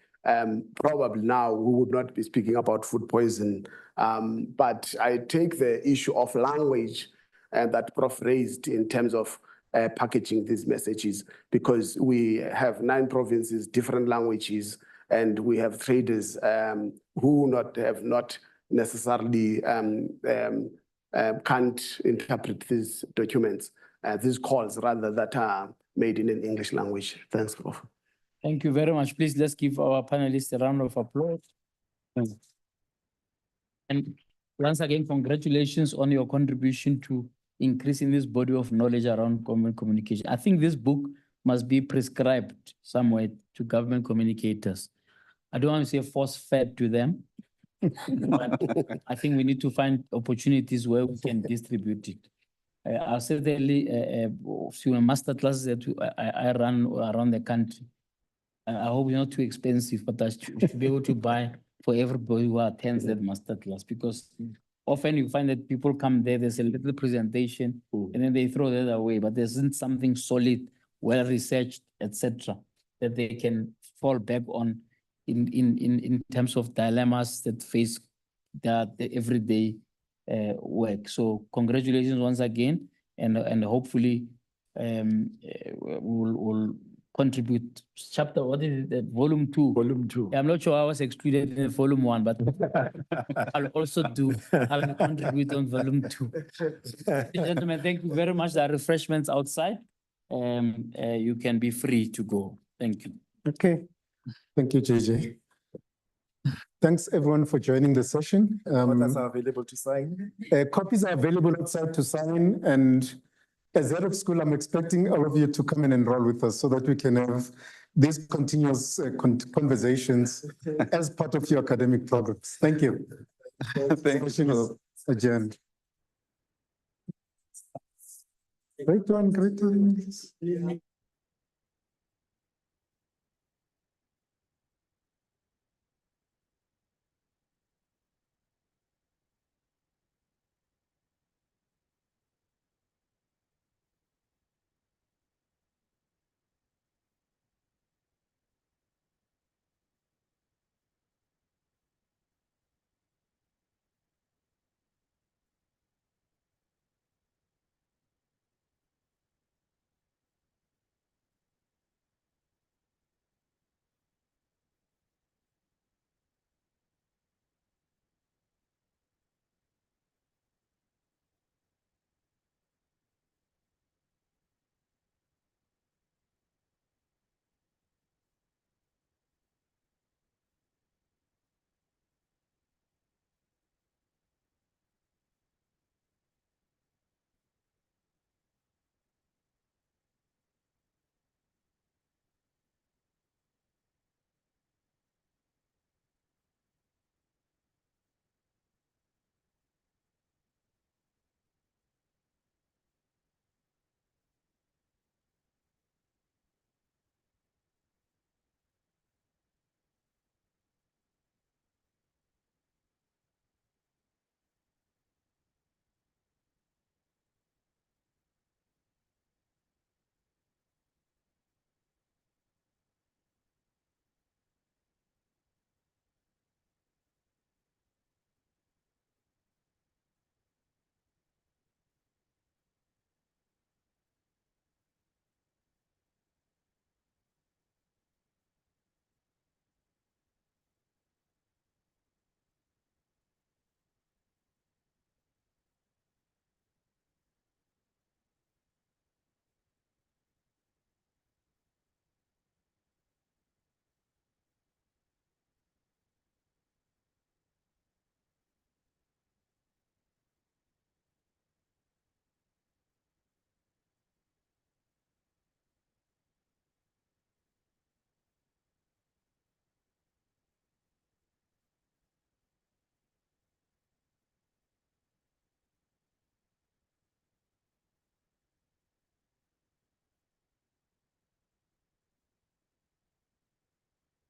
probably now we would not be speaking about food poison. But I take the issue of language that Prof raised in terms of packaging these messages, because we have 9 provinces, different languages, and we have traders who have not necessarily can't interpret these documents, these calls rather, that are made in an English language. Thanks, Prof. Thank you very much. Please, let's give our panelists a round of applause. And Once again, congratulations on your contribution to increasing this body of knowledge around government communication. I think this book must be prescribed somewhere to government communicators. I don't want to say force-fed to them. But I think we need to find opportunities where we can distribute it. I'll certainly, few master classes that I run around the country. I hope it's not too expensive, but I should be able to buy for everybody who attends that master class, because often you find that people come there, there's a little presentation, and then they throw that away, but there isn't something solid, well-researched, etc., that they can fall back on in terms of dilemmas that face the everyday work. So congratulations once again, and hopefully we'll contribute. Chapter, what is it? Volume 2. Volume 2. I'm not sure I was excluded in volume 1, but I'll also I'll contribute on volume 2. Gentlemen, thank you very much. There are refreshments outside. You can be free to go. Thank you. Okay. Thank you, JJ. Thanks everyone for joining the session. What are available to sign? Copies are available outside to sign, and as head of school, I'm expecting all of you to come and enroll with us so that we can have these continuous conversations as part of your academic progress. Thank you. Thank you. Adjourned. Great one, great one.